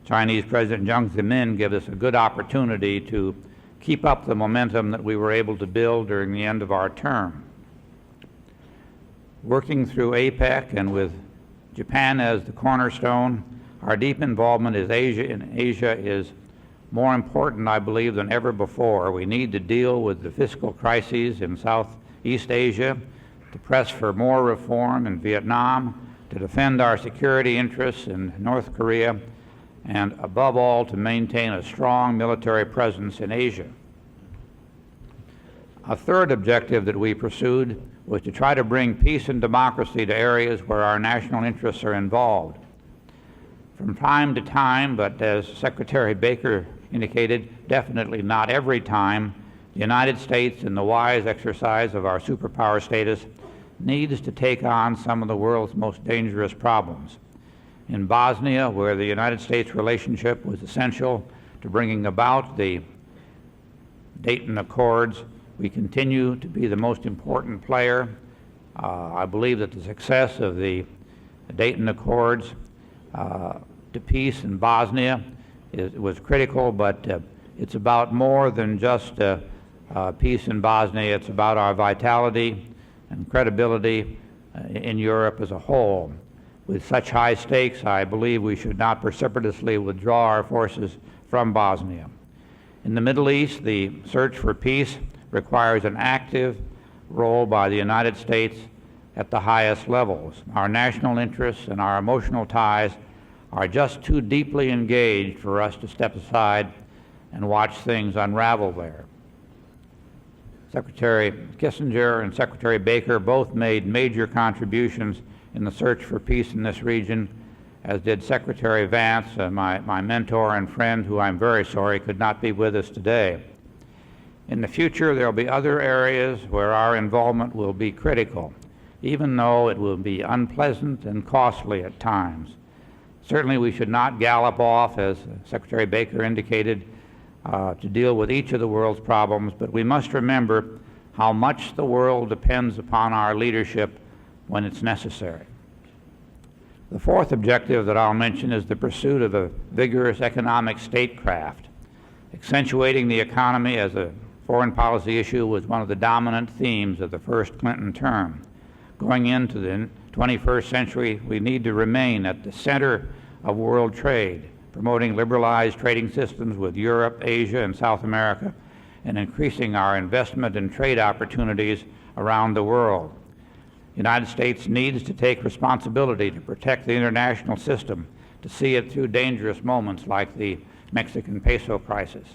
[SPEAKER 7] Chinese President Jiang Zemin gives us a good opportunity to keep up the momentum that we were able to build during the end of our term. Working through APEC and with Japan as the cornerstone, our deep involvement in Asia is more important, I believe, than ever before. We need to deal with the fiscal crises in Southeast Asia, to press for more reform in Vietnam, to defend our security interests in North Korea, and above all, to maintain a strong military presence in Asia. A third objective that we pursued was to try to bring peace and democracy to areas where our national interests are involved. From time to time, but as Secretary Baker indicated, definitely not every time, the United States, in the wise exercise of our superpower status, needs to take on some of the world's most dangerous problems. In Bosnia, where the United States relationship was essential to bringing about the Dayton Accords, we continue to be the most important player. I believe that the success of the Dayton Accords to peace in Bosnia was critical, but it's about more than just peace in Bosnia. It's about our vitality and credibility in Europe as a whole. With such high stakes, I believe we should not precipitously withdraw our forces from Bosnia. In the Middle East, the search for peace requires an active role by the United States at the highest levels. Our national interests and our emotional ties are just too deeply engaged for us to step aside and watch things unravel there. Secretary Kissinger and Secretary Baker both made major contributions in the search for peace in this region, as did Secretary Vance, my mentor and friend, who I'm very sorry could not be with us today. In the future, there will be other areas where our involvement will be critical, even though it will be unpleasant and costly at times. Certainly, we should not gallop off, as Secretary Baker indicated, to deal with each of the world's problems, but we must remember how much the world depends upon our leadership when it's necessary. The fourth objective that I'll mention is the pursuit of a vigorous economic statecraft. Accentuating the economy as a foreign policy issue was one of the dominant themes of the first Clinton term. Going into the 21st century, we need to remain at the center of world trade, promoting liberalized trading systems with Europe, Asia, and South America, and increasing our investment and trade opportunities around the world. The United States needs to take responsibility to protect the international system, to see it through dangerous moments like the Mexican peso crisis.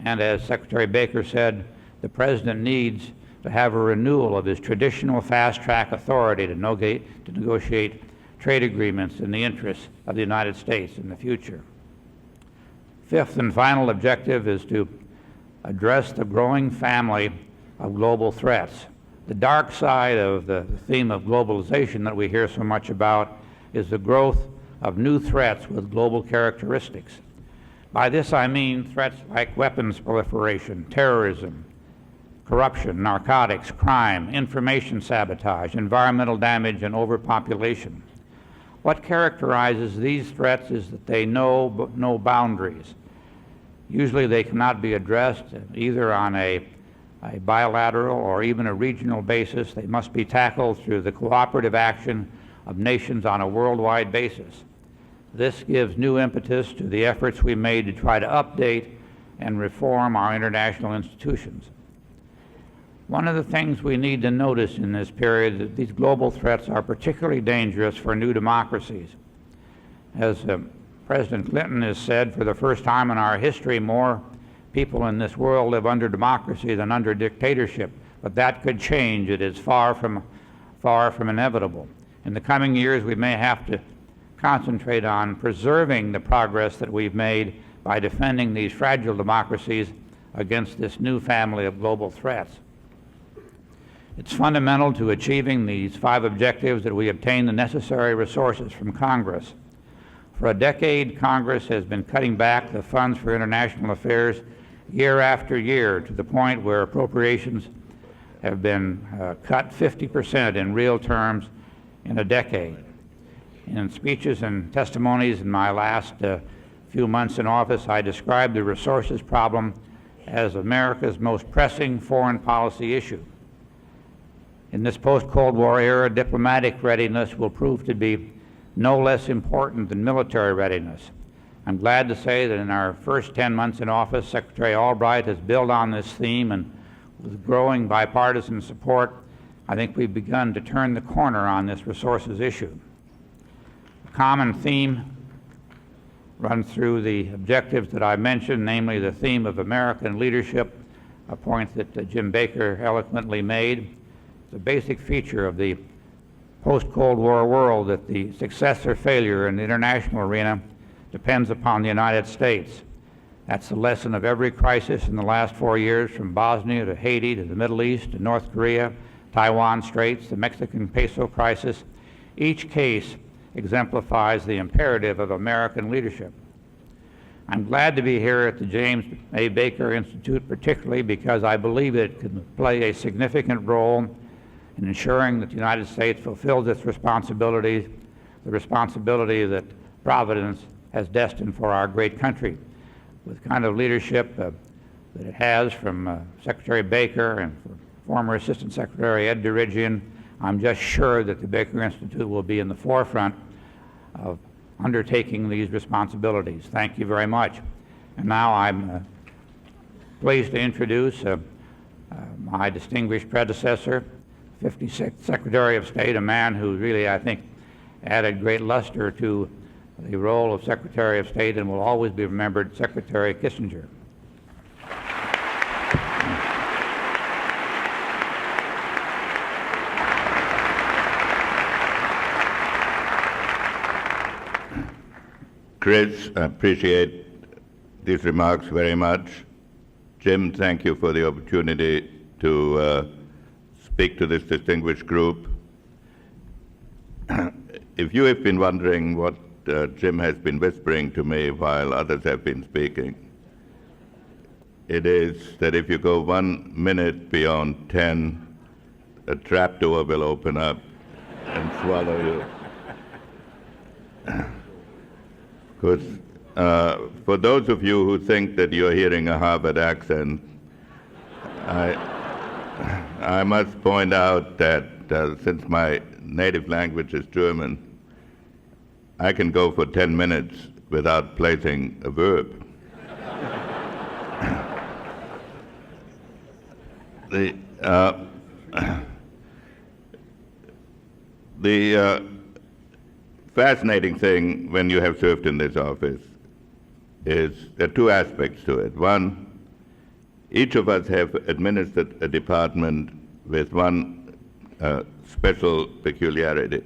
[SPEAKER 7] And as Secretary Baker said, the President needs to have a renewal of his traditional fast-track authority to negotiate trade agreements in the interests of the United States in the future. Fifth and final objective is to address the growing family of global threats. The dark side of the theme of globalization that we hear so much about is the growth of new threats with global characteristics. By this I mean threats like weapons proliferation, terrorism, corruption, narcotics, crime, information sabotage, environmental damage, and overpopulation. What characterizes these threats is that they know no boundaries. Usually they cannot be addressed either on a bilateral or even a regional basis. They must be tackled through the cooperative action of nations on a worldwide basis. This gives new impetus to the efforts we made to try to update and reform our international institutions. One of the things we need to notice in this period is that these global threats are particularly dangerous for new democracies. As President Clinton has said, for the first time in our history, more people in this world live under democracy than under dictatorship, but that could change. It is far from inevitable. In the coming years, we may have to concentrate on preserving the progress that we've made by defending these fragile democracies against this new family of global threats. It's fundamental to achieving these 5 objectives that we obtain the necessary resources from Congress. For a decade, Congress has been cutting back the funds for international affairs year after year to the point where appropriations have been cut 50% in real terms in a decade. In speeches and testimonies in my last few months in office, I described the resources problem as America's most pressing foreign policy issue. In this post-Cold War era, diplomatic readiness will prove to be no less important than military readiness. I'm glad to say that in our first 10 months in office, Secretary Albright has built on this theme, and with growing bipartisan support, I think we've begun to turn the corner on this resources issue. A common theme runs through the objectives that I mentioned, namely the theme of American leadership, a point that Jim Baker eloquently made. It's a basic feature of the post-Cold War world that the success or failure in the international arena depends upon the United States. That's the lesson of every crisis in the last 4 years, from Bosnia to Haiti to the Middle East to North Korea, Taiwan Straits, the Mexican peso crisis. Each case exemplifies the imperative of American leadership. I'm glad to be here at the James A. Baker Institute, particularly because I believe it can play a significant role in ensuring that the United States fulfills its responsibilities, the responsibility that Providence has destined for our great country. With the kind of leadership that it has from Secretary Baker and former Assistant Secretary Ed Dirigian, I'm just sure that the Baker Institute will be in the forefront of undertaking these responsibilities. Thank you very much. And now I'm pleased to introduce my distinguished predecessor, 56th Secretary of State, a man who really, I think, added great luster to the role of Secretary of State and will always be remembered, Secretary Kissinger.
[SPEAKER 8] Chris, I appreciate these remarks very much. Jim, thank you for the opportunity to speak to this distinguished group. If you have been wondering what Jim has been whispering to me while others have been speaking, it is that if you go 1 minute beyond 10, a trapdoor will open up and swallow you. Because for those of you who think that you're hearing a Harvard accent, I must point out that since my native language is German, I can go for 10 minutes without placing a verb. The fascinating thing when you have served in this office is there are two aspects to it. One, each of us have administered a department with one special peculiarity,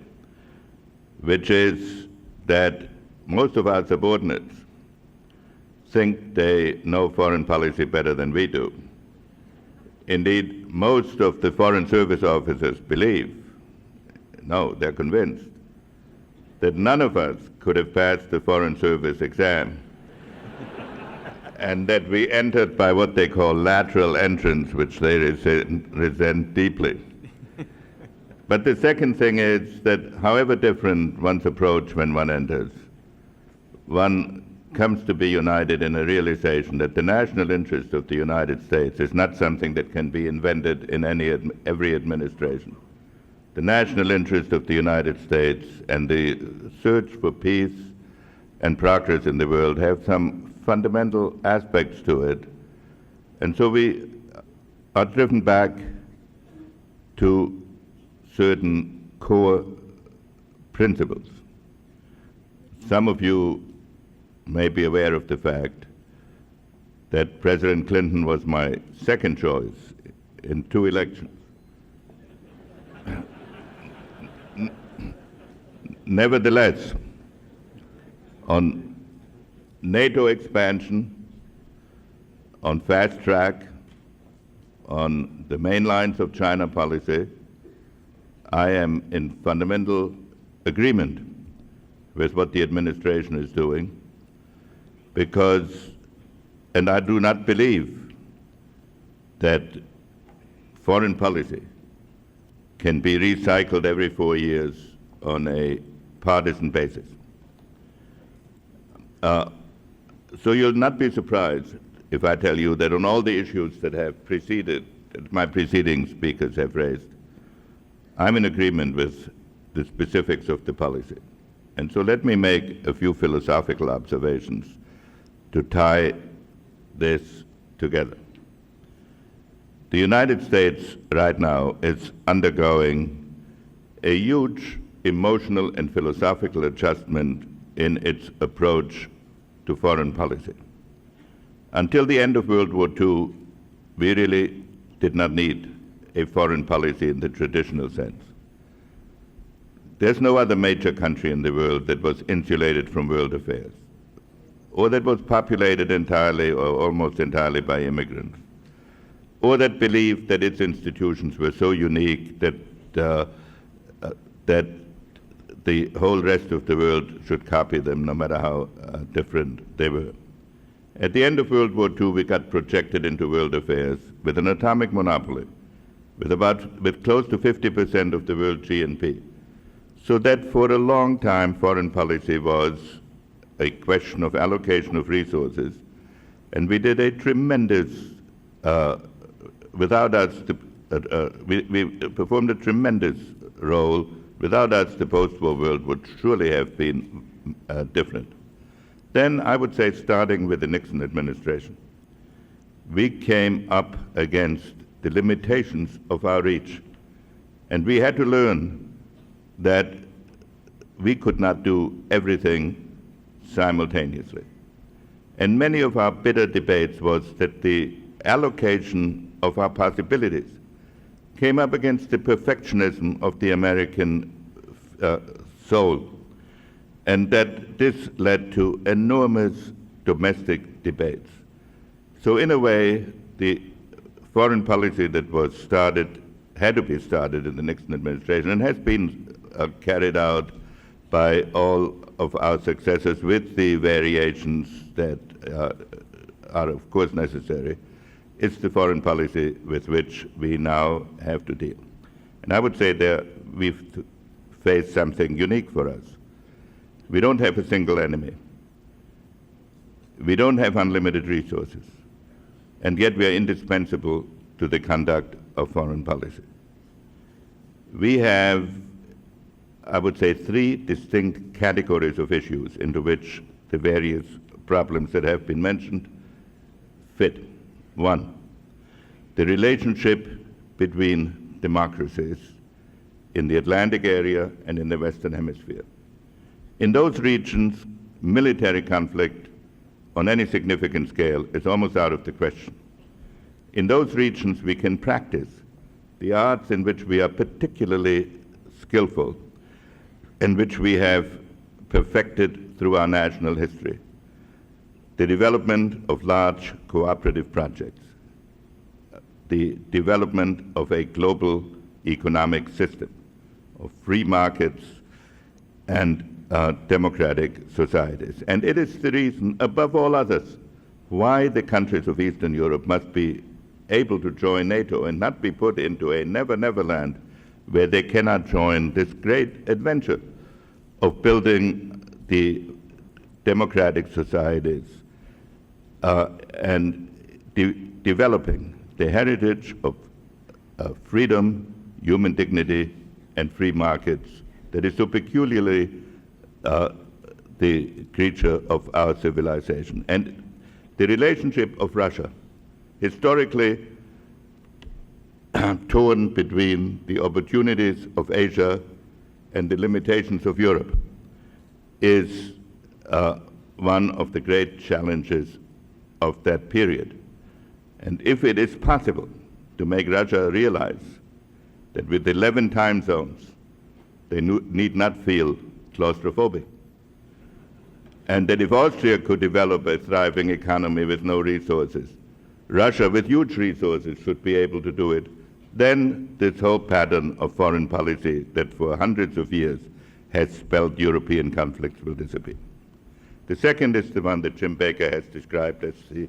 [SPEAKER 8] which is that most of our subordinates think they know foreign policy better than we do. Indeed, most of the Foreign Service officers believe, no, they're convinced, that none of us could have passed the Foreign Service exam and that we entered by what they call lateral entrance, which they resent deeply. But the second thing is that however different one's approach when one enters, one comes to be united in a realization that the national interest of the United States is not something that can be invented in every administration. The national interest of the United States and the search for peace and progress in the world have some fundamental aspects to it. And so we are driven back to certain core principles. Some of you may be aware of the fact that President Clinton was my second choice in 2 elections. Nevertheless, on NATO expansion, on fast track, on the main lines of China policy, I am in fundamental agreement with what the administration is doing, because, and I do not believe that foreign policy can be recycled every 4 years on a partisan basis. So you'll not be surprised if I tell you that on all the issues that have preceded, that my preceding speakers have raised, I'm in agreement with the specifics of the policy. And so let me make a few philosophical observations to tie this together. The United States right now is undergoing a huge emotional and philosophical adjustment in its approach to foreign policy. Until the end of World War II, we really did not need a foreign policy in the traditional sense. There's no other major country in the world that was insulated from world affairs, or that was populated entirely or almost entirely by immigrants, or that believed that its institutions were so unique that that the whole rest of the world should copy them, no matter how different they were. At the end of World War II, we got projected into world affairs with an atomic monopoly, with close to 50% of the world GNP. So that for a long time, foreign policy was a question of allocation of resources, and we did a tremendous, we performed a tremendous role. Without us, the post-war world would surely have been different. Then I would say, starting with the Nixon administration, we came up against the limitations of our reach, and we had to learn that we could not do everything simultaneously. And many of our bitter debates was that the allocation of our possibilities came up against the perfectionism of the American soul, and that this led to enormous domestic debates. So in a way, the foreign policy that was started, had to be started in the Nixon administration, and has been carried out by all of our successors with the variations that are of course necessary. It's the foreign policy with which we now have to deal. And I would say that we've faced something unique for us. We don't have a single enemy. We don't have unlimited resources. And yet we are indispensable to the conduct of foreign policy. We have, I would say, three distinct categories of issues into which the various problems that have been mentioned fit. One, the relationship between democracies in the Atlantic area and in the Western Hemisphere. In those regions, military conflict on any significant scale is almost out of the question. In those regions, we can practice the arts in which we are particularly skillful and which we have perfected through our national history. The development of large cooperative projects, the development of a global economic system of free markets and democratic societies. And it is the reason, above all others, why the countries of Eastern Europe must be able to join NATO and not be put into a never-never land where they cannot join this great adventure of building the democratic societies and developing the heritage of freedom, human dignity, and free markets that is so peculiarly the creature of our civilization. And the relationship of Russia, historically torn between the opportunities of Asia and the limitations of Europe, is one of the great challenges of that period. And if it is possible to make Russia realize that with 11 time zones, they need not feel claustrophobic, and that if Austria could develop a thriving economy with no resources, Russia with huge resources should be able to do it, then this whole pattern of foreign policy that for hundreds of years has spelled European conflicts will disappear. The second is the one that Jim Baker has described as the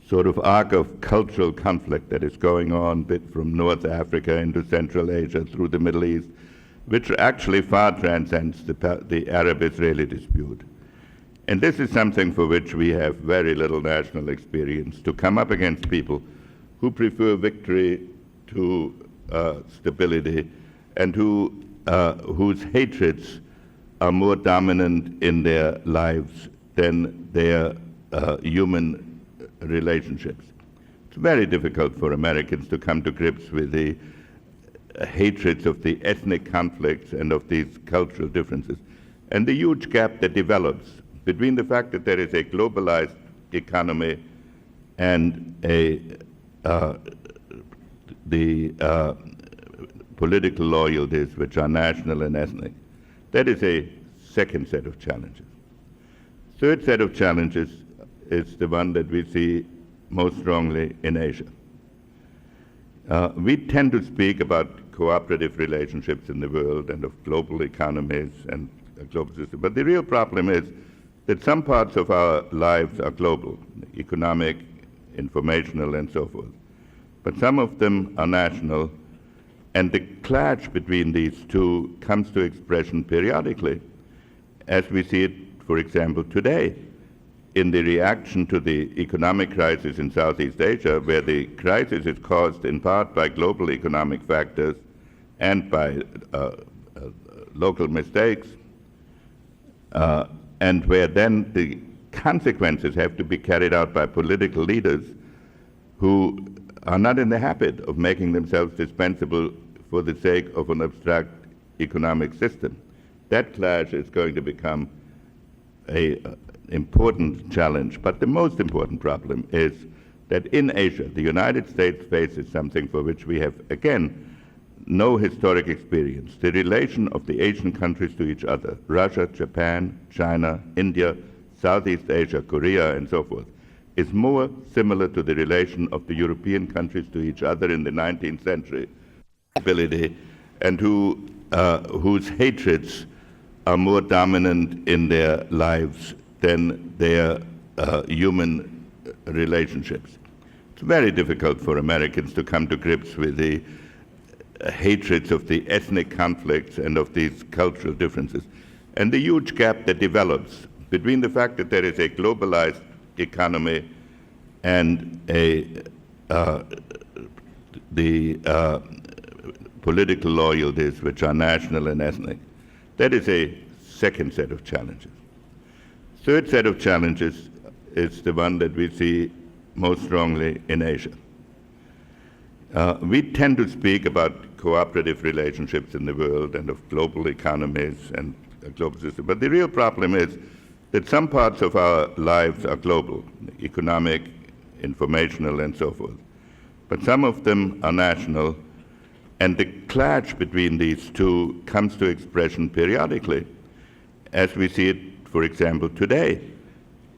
[SPEAKER 8] sort of arc of cultural conflict that is going on from North Africa into Central Asia through the Middle East, which actually far transcends the Arab-Israeli dispute. And this is something for which we have very little national experience, to come up against people who prefer victory to stability and whose hatreds are more dominant in their lives than their human relationships. It's very difficult for Americans to come to grips with the hatreds of the ethnic conflicts and of these cultural differences, and the huge gap that develops between the fact that there is a globalized economy and the political loyalties which are national and ethnic. That is a second set of challenges. Third set of challenges is the one that we see most strongly in Asia. We tend to speak about cooperative relationships in the world and of global economies and a global system, but the real problem is that some parts of our lives are global, economic, informational, and so forth, but some of them are national, and the clash between these two comes to expression periodically, as we see it, for example, today, in the reaction to the economic crisis in Southeast Asia, where the crisis is caused in part by global economic factors and by local mistakes, and where then the consequences have to be carried out by political leaders who are not in the habit of making themselves dispensable for the sake of an abstract economic system. That clash is going to become an important challenge. But the most important problem is that in Asia, the United States faces something for which we have, again, no historic experience. The relation of the Asian countries to each other, Russia, Japan, China, India, Southeast Asia, Korea, and so forth, is more similar to the relation of the European countries to each other in the 19th century, and whose hatreds are more dominant in their lives than their human relationships. It's very difficult for Americans to come to grips with the hatreds of the ethnic conflicts and of these cultural differences, and the huge gap that develops between the fact that there is a globalized economy and the political loyalties which are national and ethnic. That is a second set of challenges. Third set of challenges is the one that we see most strongly in Asia. We tend to speak about cooperative relationships in the world and of global economies and a global system, but the real problem is that some parts of our lives are global, economic, informational, and so forth, but some of them are national, and the clash between these two comes to expression periodically, as we see it, for example, today,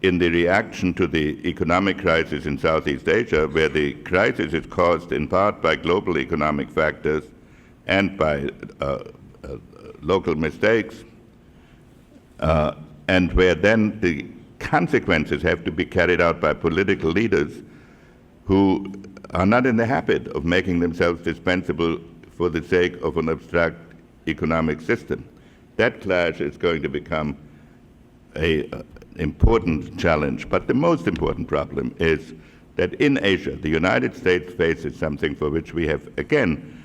[SPEAKER 8] in the reaction to the economic crisis in Southeast Asia, where the crisis is caused in part by global economic factors and by local mistakes, and where then the consequences have to be carried out by political leaders who are not in the habit of making themselves dispensable for the sake of an abstract economic system. That clash is going to become an important challenge. But the most important problem is that in Asia, the United States faces something for which we have, again,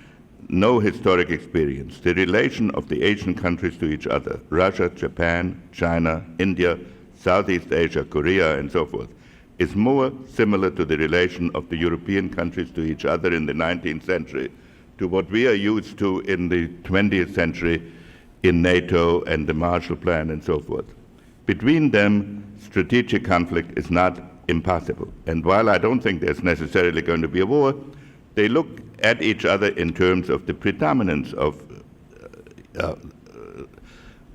[SPEAKER 8] no historic experience. The relation of the Asian countries to each other, Russia, Japan, China, India, Southeast Asia, Korea, and so forth, is more similar to the relation of the European countries to each other in the 19th century to what we are used to in the 20th century in NATO and the Marshall Plan and so forth. Between them, strategic conflict is not impossible. And while I don't think there's necessarily going to be a war, they look at each other in terms of the predominance of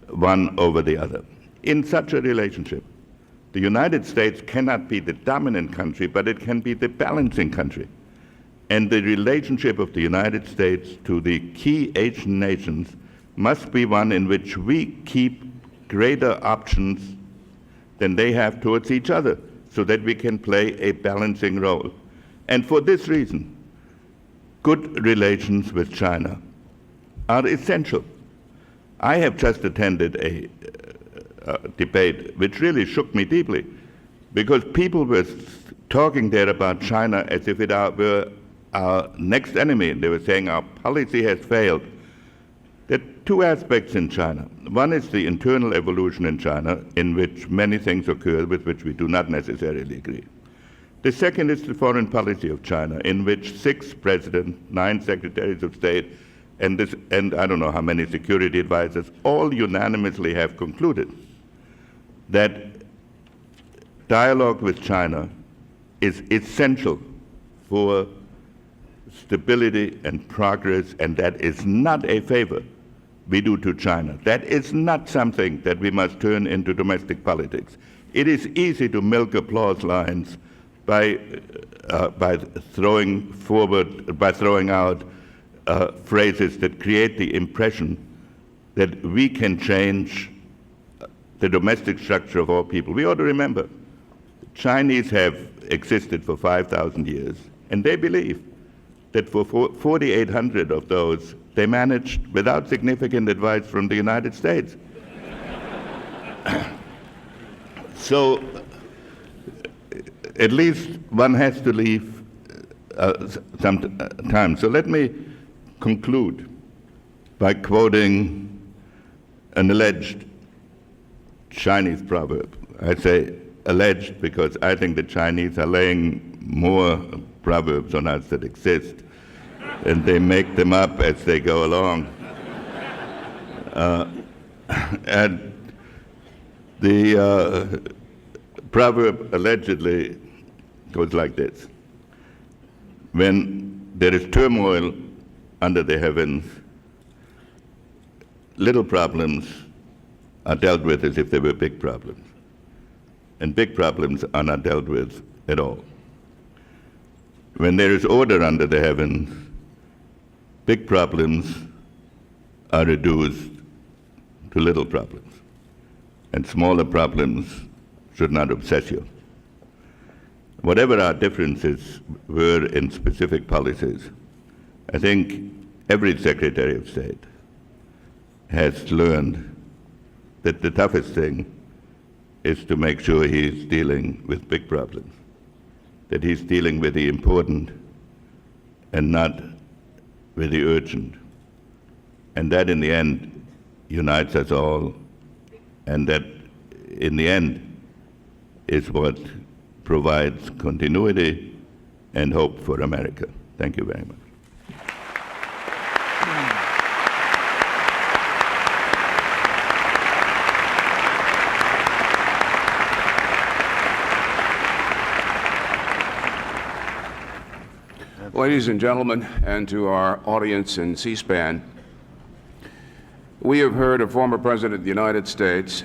[SPEAKER 8] one over the other. In such a relationship, the United States cannot be the dominant country, but it can be the balancing country. And the relationship of the United States to the key Asian nations must be one in which we keep greater options than they have towards each other, so that we can play a balancing role. And for this reason, good relations with China are essential. I have just attended debate, which really shook me deeply, because people were talking there about China as if it were our next enemy. They were saying our policy has failed. There are two aspects in China. One is the internal evolution in China, in which many things occur with which we do not necessarily agree. The second is the foreign policy of China, in which 6 presidents, 9 secretaries of state, and I don't know how many security advisors, all unanimously have concluded that dialogue with China is essential for stability and progress, and that is not a favor we do to China. That is not something that we must turn into domestic politics. It is easy to milk applause lines by throwing out phrases that create the impression that we can change the domestic structure of all people. We ought to remember, the Chinese have existed for 5,000 years, and they believe that for 4,800 of those, they managed without significant advice from the United States. So at least one has to leave some time. So let me conclude by quoting an alleged Chinese proverb. I say alleged because I think the Chinese are laying more proverbs on us that exist, and they make them up as they go along. And the proverb allegedly goes like this: when there is turmoil under the heavens, little problems are dealt with as if they were big problems, and big problems are not dealt with at all. When there is order under the heavens, big problems are reduced to little problems, and smaller problems should not obsess you. Whatever our differences were in specific policies, I think every Secretary of State has learned that the toughest thing is to make sure he's dealing with big problems, that he's dealing with the important and not with the urgent. And that in the end unites us all, and that in the end is what provides continuity and hope for America. Thank you very much.
[SPEAKER 5] Ladies and gentlemen, and to our audience in C-SPAN, we have heard a former President of the United States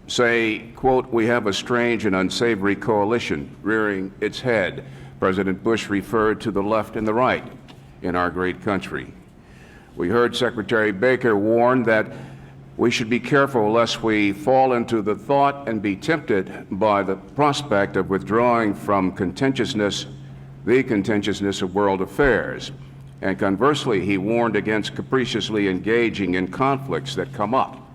[SPEAKER 5] say, quote, "We have a strange and unsavory coalition rearing its head." President Bush referred to the left and the right in our great country. We heard Secretary Baker warn that we should be careful lest we fall into the thought and be tempted by the prospect of withdrawing from the contentiousness of world affairs. And conversely, he warned against capriciously engaging in conflicts that come up.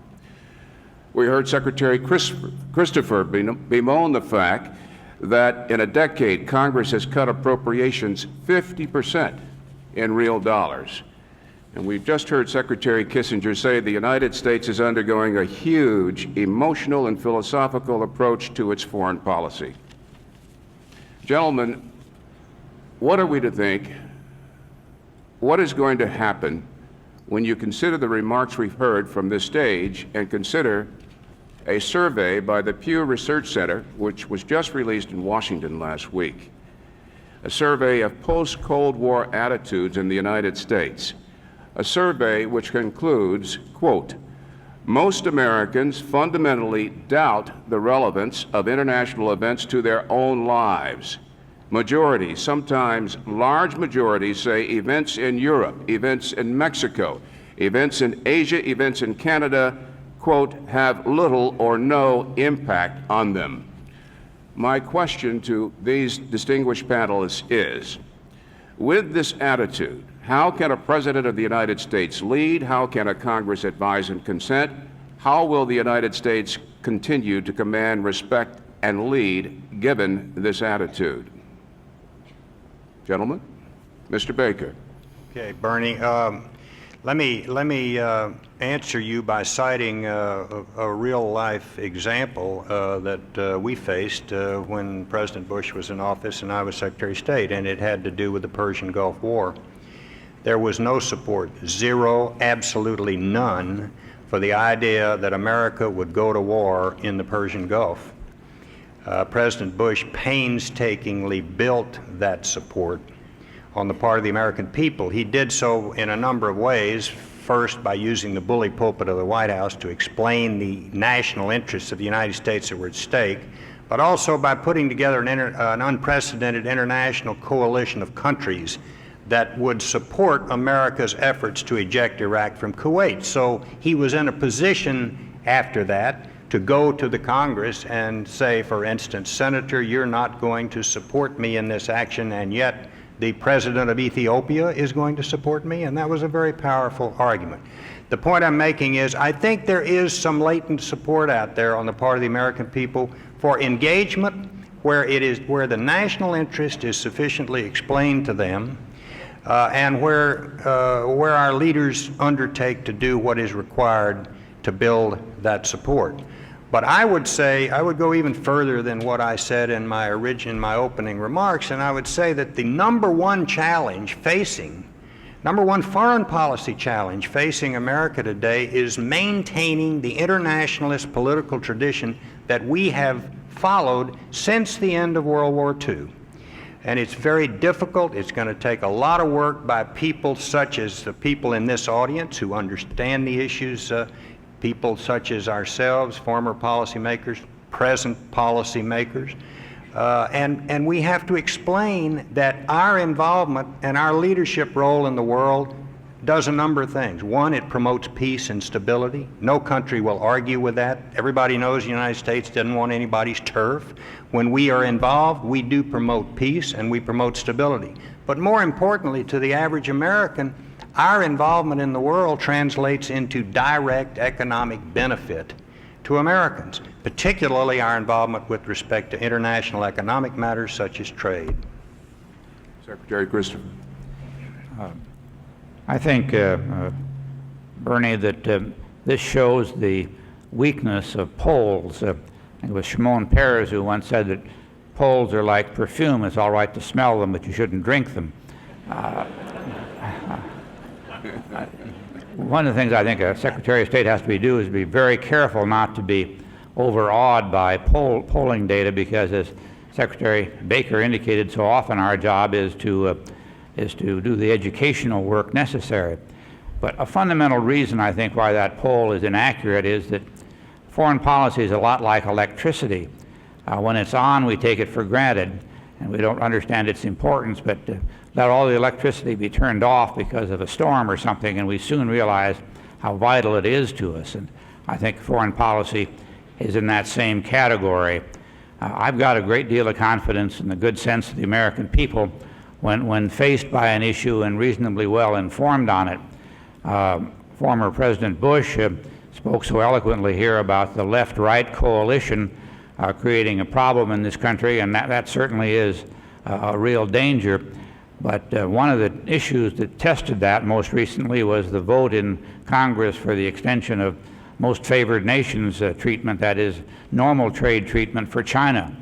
[SPEAKER 5] We heard Secretary Christopher bemoan the fact that in a decade, Congress has cut appropriations 50% in real dollars. And we've just heard Secretary Kissinger say the United States is undergoing a huge emotional and philosophical approach to its foreign policy. Gentlemen, what are we to think? What is going to happen when you consider the remarks we've heard from this stage and consider a survey by the Pew Research Center, which was just released in Washington last week, a survey of post-Cold War attitudes in the United States, a survey which concludes, quote, "Most Americans fundamentally doubt the relevance of international events to their own lives. Majorities, sometimes large majorities, say events in Europe, events in Mexico, events in Asia, events in Canada, quote, have little or no impact on them." My question to these distinguished panelists is, with this attitude, how can a President of the United States lead? How can a Congress advise and consent? how will the United States continue to command respect and lead given this attitude? Gentlemen, Mr. Baker.
[SPEAKER 6] Okay, Bernie, let me answer you by citing a real-life example that we faced when President Bush was in office and I was Secretary of State, and it had to do with the Persian Gulf War. There was no support, zero, absolutely none, for the idea that America would go to war in the Persian Gulf. President Bush painstakingly built that support on the part of the American people. He did so in a number of ways. First, by using the bully pulpit of the White House to explain the national interests of the United States that were at stake, but also by putting together an unprecedented international coalition of countries that would support America's efforts to eject Iraq from Kuwait. So he was in a position after that to go to the Congress and say, for instance, Senator, you're not going to support me in this action, and yet the President of Ethiopia is going to support me, and that was a very powerful argument. The point I'm making is I think there is some latent support out there on the part of the American people for engagement where the national interest is sufficiently explained to them, and where our leaders undertake to do what is required to build that support. But I would say, I would go even further than what I said in my opening remarks, and I would say that the number one foreign policy challenge facing America today is maintaining the internationalist political tradition that we have followed since the end of World War II. And it's very difficult. It's going to take a lot of work by people such as the people in this audience who understand the issues, people such as ourselves, former policymakers, present policymakers. And we have to explain that our involvement and our leadership role in the world does a number of things. One, it promotes peace and stability. No country will argue with that. Everybody knows the United States doesn't want anybody's turf. When we are involved, we do promote peace and we promote stability. But more importantly, to the average American, our involvement in the world translates into direct economic benefit to Americans, particularly our involvement with respect to international economic matters such as trade.
[SPEAKER 5] Secretary Christopher.
[SPEAKER 7] I think, Bernie, that this shows the weakness of polls. It was Shimon Peres who once said that polls are like perfume. It's all right to smell them, but you shouldn't drink them. One of the things I think a Secretary of State has to do is be very careful not to be overawed by polling data, because as Secretary Baker indicated, so often our job is to do the educational work necessary. But a fundamental reason I think why that poll is inaccurate is that foreign policy is a lot like electricity. When it's on, we take it for granted and we don't understand its importance, but let all the electricity be turned off because of a storm or something, and we soon realize how vital it is to us. And I think foreign policy is in that same category. I've got a great deal of confidence in the good sense of the American people when faced by an issue and reasonably well informed on it. Former President Bush spoke so eloquently here about the left-right coalition creating a problem in this country, and that certainly is a real danger. But one of the issues that tested that most recently was the vote in Congress for the extension of most favored nations treatment, that is, normal trade treatment for China.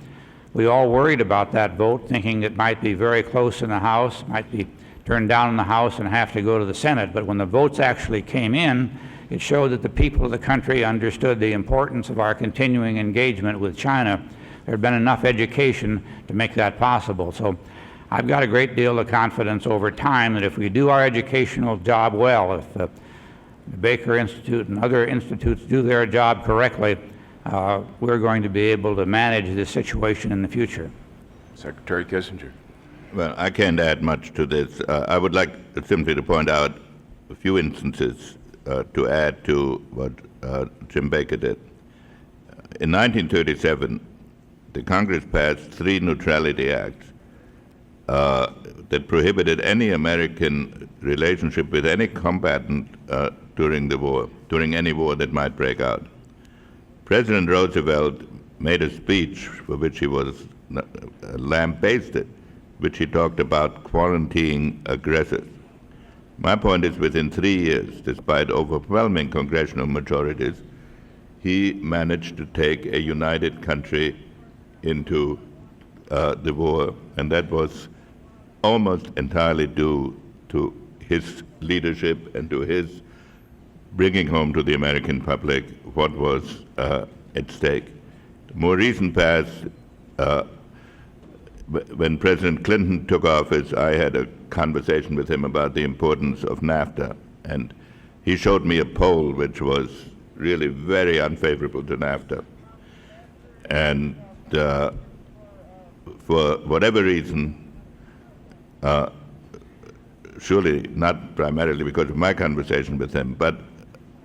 [SPEAKER 7] We all worried about that vote, thinking it might be very close in the House, might be turned down in the House and have to go to the Senate. But when the votes actually came in, it showed that the people of the country understood the importance of our continuing engagement with China. There had been enough education to make that possible. So I've got a great deal of confidence over time that if we do our educational job well, if the Baker Institute and other institutes do their job correctly, we're going to be able to manage this situation in the future.
[SPEAKER 5] Secretary Kissinger.
[SPEAKER 8] Well, I can't add much to this. I would like simply to point out a few instances to add to what Jim Baker did. In 1937, the Congress passed 3 neutrality acts that prohibited any American relationship with any combatant during the war, during any war that might break out. President Roosevelt made a speech for which he was lambasted, which he talked about quarantining aggressors. My point is, within 3 years, despite overwhelming congressional majorities, he managed to take a united country into the war, and that was almost entirely due to his leadership and to his bringing home to the American public what was at stake. The more recent past, when President Clinton took office, I had a conversation with him about the importance of NAFTA, and he showed me a poll which was really very unfavorable to NAFTA. And for whatever reason, surely not primarily because of my conversation with him, but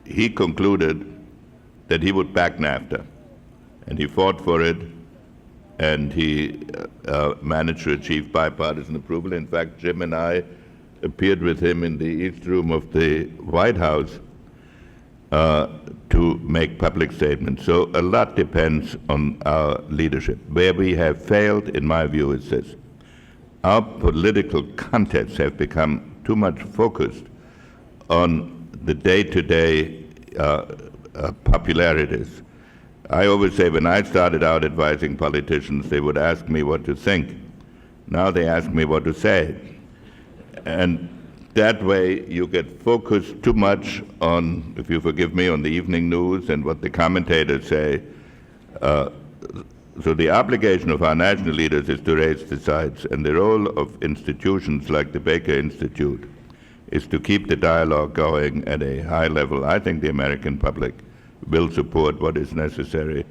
[SPEAKER 8] he concluded that he would back NAFTA, and he fought for it, and he managed to achieve bipartisan approval. In fact, Jim and I appeared with him in the East Room of the White House to make public statements. So a lot depends on our leadership. Where we have failed, in my view, is this. Our political contests have become too much focused on the day-to-day popularities. I always say when I started out advising politicians, they would ask me what to think. Now they ask me what to say. And that way you get focused too much on, if you forgive me, on the evening news and what the commentators say. So the obligation of our national leaders is to raise the sides, and the role of institutions like the Baker Institute is to keep the dialogue going at a high level. I think the American public will support what is necessary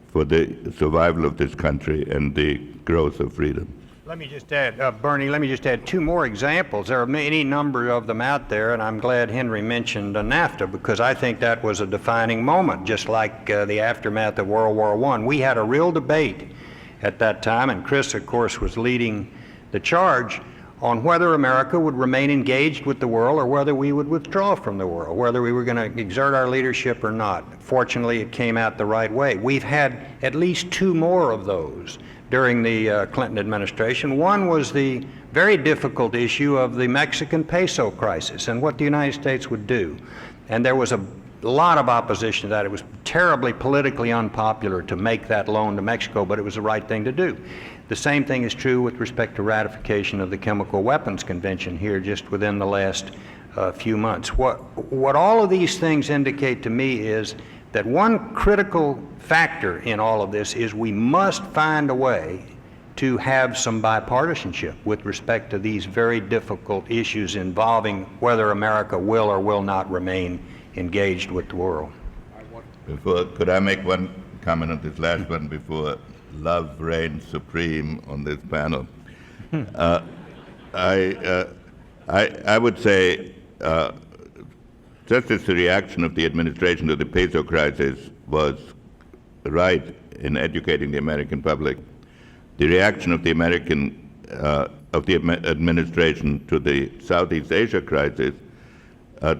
[SPEAKER 8] for the survival of this country and the growth of freedom.
[SPEAKER 6] Let me just add, Bernie, let me just add two more examples. There are any number of them out there, and I'm glad Henry mentioned NAFTA, because I think that was a defining moment, just like the aftermath of World War I. We had a real debate at that time, and Chris, of course, was leading the charge on whether America would remain engaged with the world or whether we would withdraw from the world, whether we were going to exert our leadership or not. Fortunately, it came out the right way. We've had at least two more of those during the Clinton administration. One was the very difficult issue of the Mexican peso crisis and what the United States would do. And there was a lot of opposition to that. It was terribly politically unpopular to make that loan to Mexico, but it was the right thing to do. The same thing is true with respect to ratification of the Chemical Weapons Convention here just within the last few months. What all of these things indicate to me is that one critical factor in all of this is we must find a way to have some bipartisanship with respect to these very difficult issues involving whether America will or will not remain engaged with the world.
[SPEAKER 8] Could I make one comment on this last one before love reigns supreme on this panel? I would say just as the reaction of the administration to the peso crisis was right in educating the American public, the reaction of the administration to the Southeast Asia crisis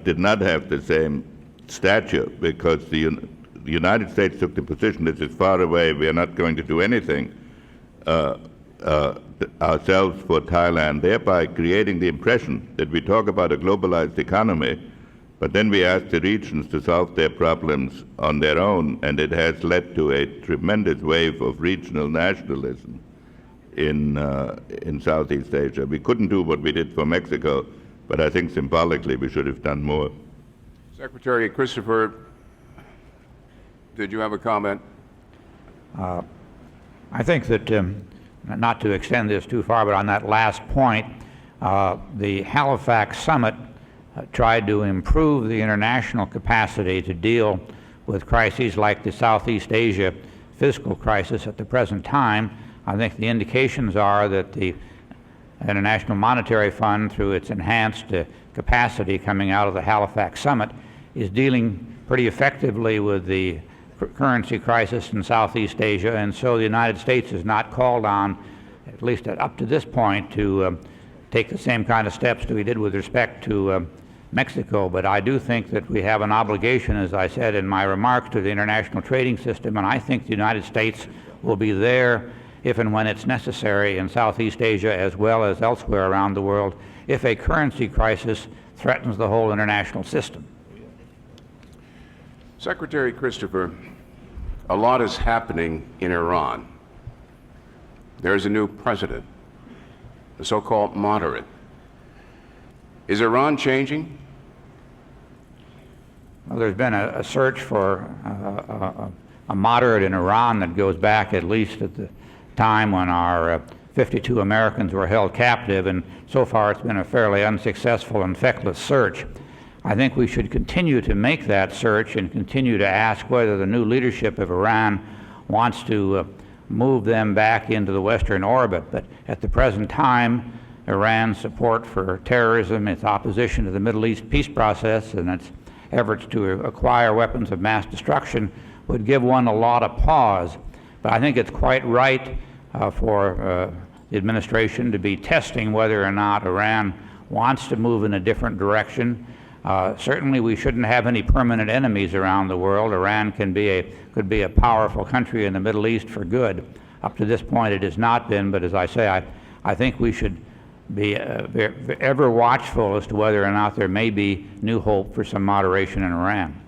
[SPEAKER 8] did not have the same stature, because the United States took the position, this is far away, we are not going to do anything ourselves for Thailand, thereby creating the impression that we talk about a globalized economy, but then we ask the regions to solve their problems on their own, and it has led to a tremendous wave of regional nationalism in Southeast Asia. We couldn't do what we did for Mexico, but I think symbolically we should have done more.
[SPEAKER 5] Secretary Christopher, did you have a comment?
[SPEAKER 7] I think that, not to extend this too far, but on that last point, the Halifax Summit tried to improve the international capacity to deal with crises like the Southeast Asia fiscal crisis at the present time. I think the indications are that the International Monetary Fund, through its enhanced capacity coming out of the Halifax Summit, is dealing pretty effectively with the currency crisis in Southeast Asia, and so the United States is not called on, at least up to this point, to take the same kind of steps that we did with respect to Mexico. But I do think that we have an obligation, as I said in my remarks, to the international trading system, and I think the United States will be there if and when it's necessary in Southeast Asia as well as elsewhere around the world if a currency crisis threatens the whole international system.
[SPEAKER 5] Secretary Christopher, a lot is happening in Iran. There's a new president, the so-called moderate. Is Iran changing?
[SPEAKER 7] Well, there's been a search for a moderate in Iran that goes back at least at the time when our 52 Americans were held captive, and so far it's been a fairly unsuccessful and feckless search. I think we should continue to make that search and continue to ask whether the new leadership of Iran wants to move them back into the Western orbit. But at the present time, Iran's support for terrorism, its opposition to the Middle East peace process, and its efforts to acquire weapons of mass destruction would give one a lot of pause. But I think it's quite right for the administration to be testing whether or not Iran wants to move in a different direction. Certainly we shouldn't have any permanent enemies around the world. Iran could be a powerful country in the Middle East for good. Up to this point it has not been, but as I say, I think we should be ever watchful as to whether or not there may be new hope for some moderation in Iran.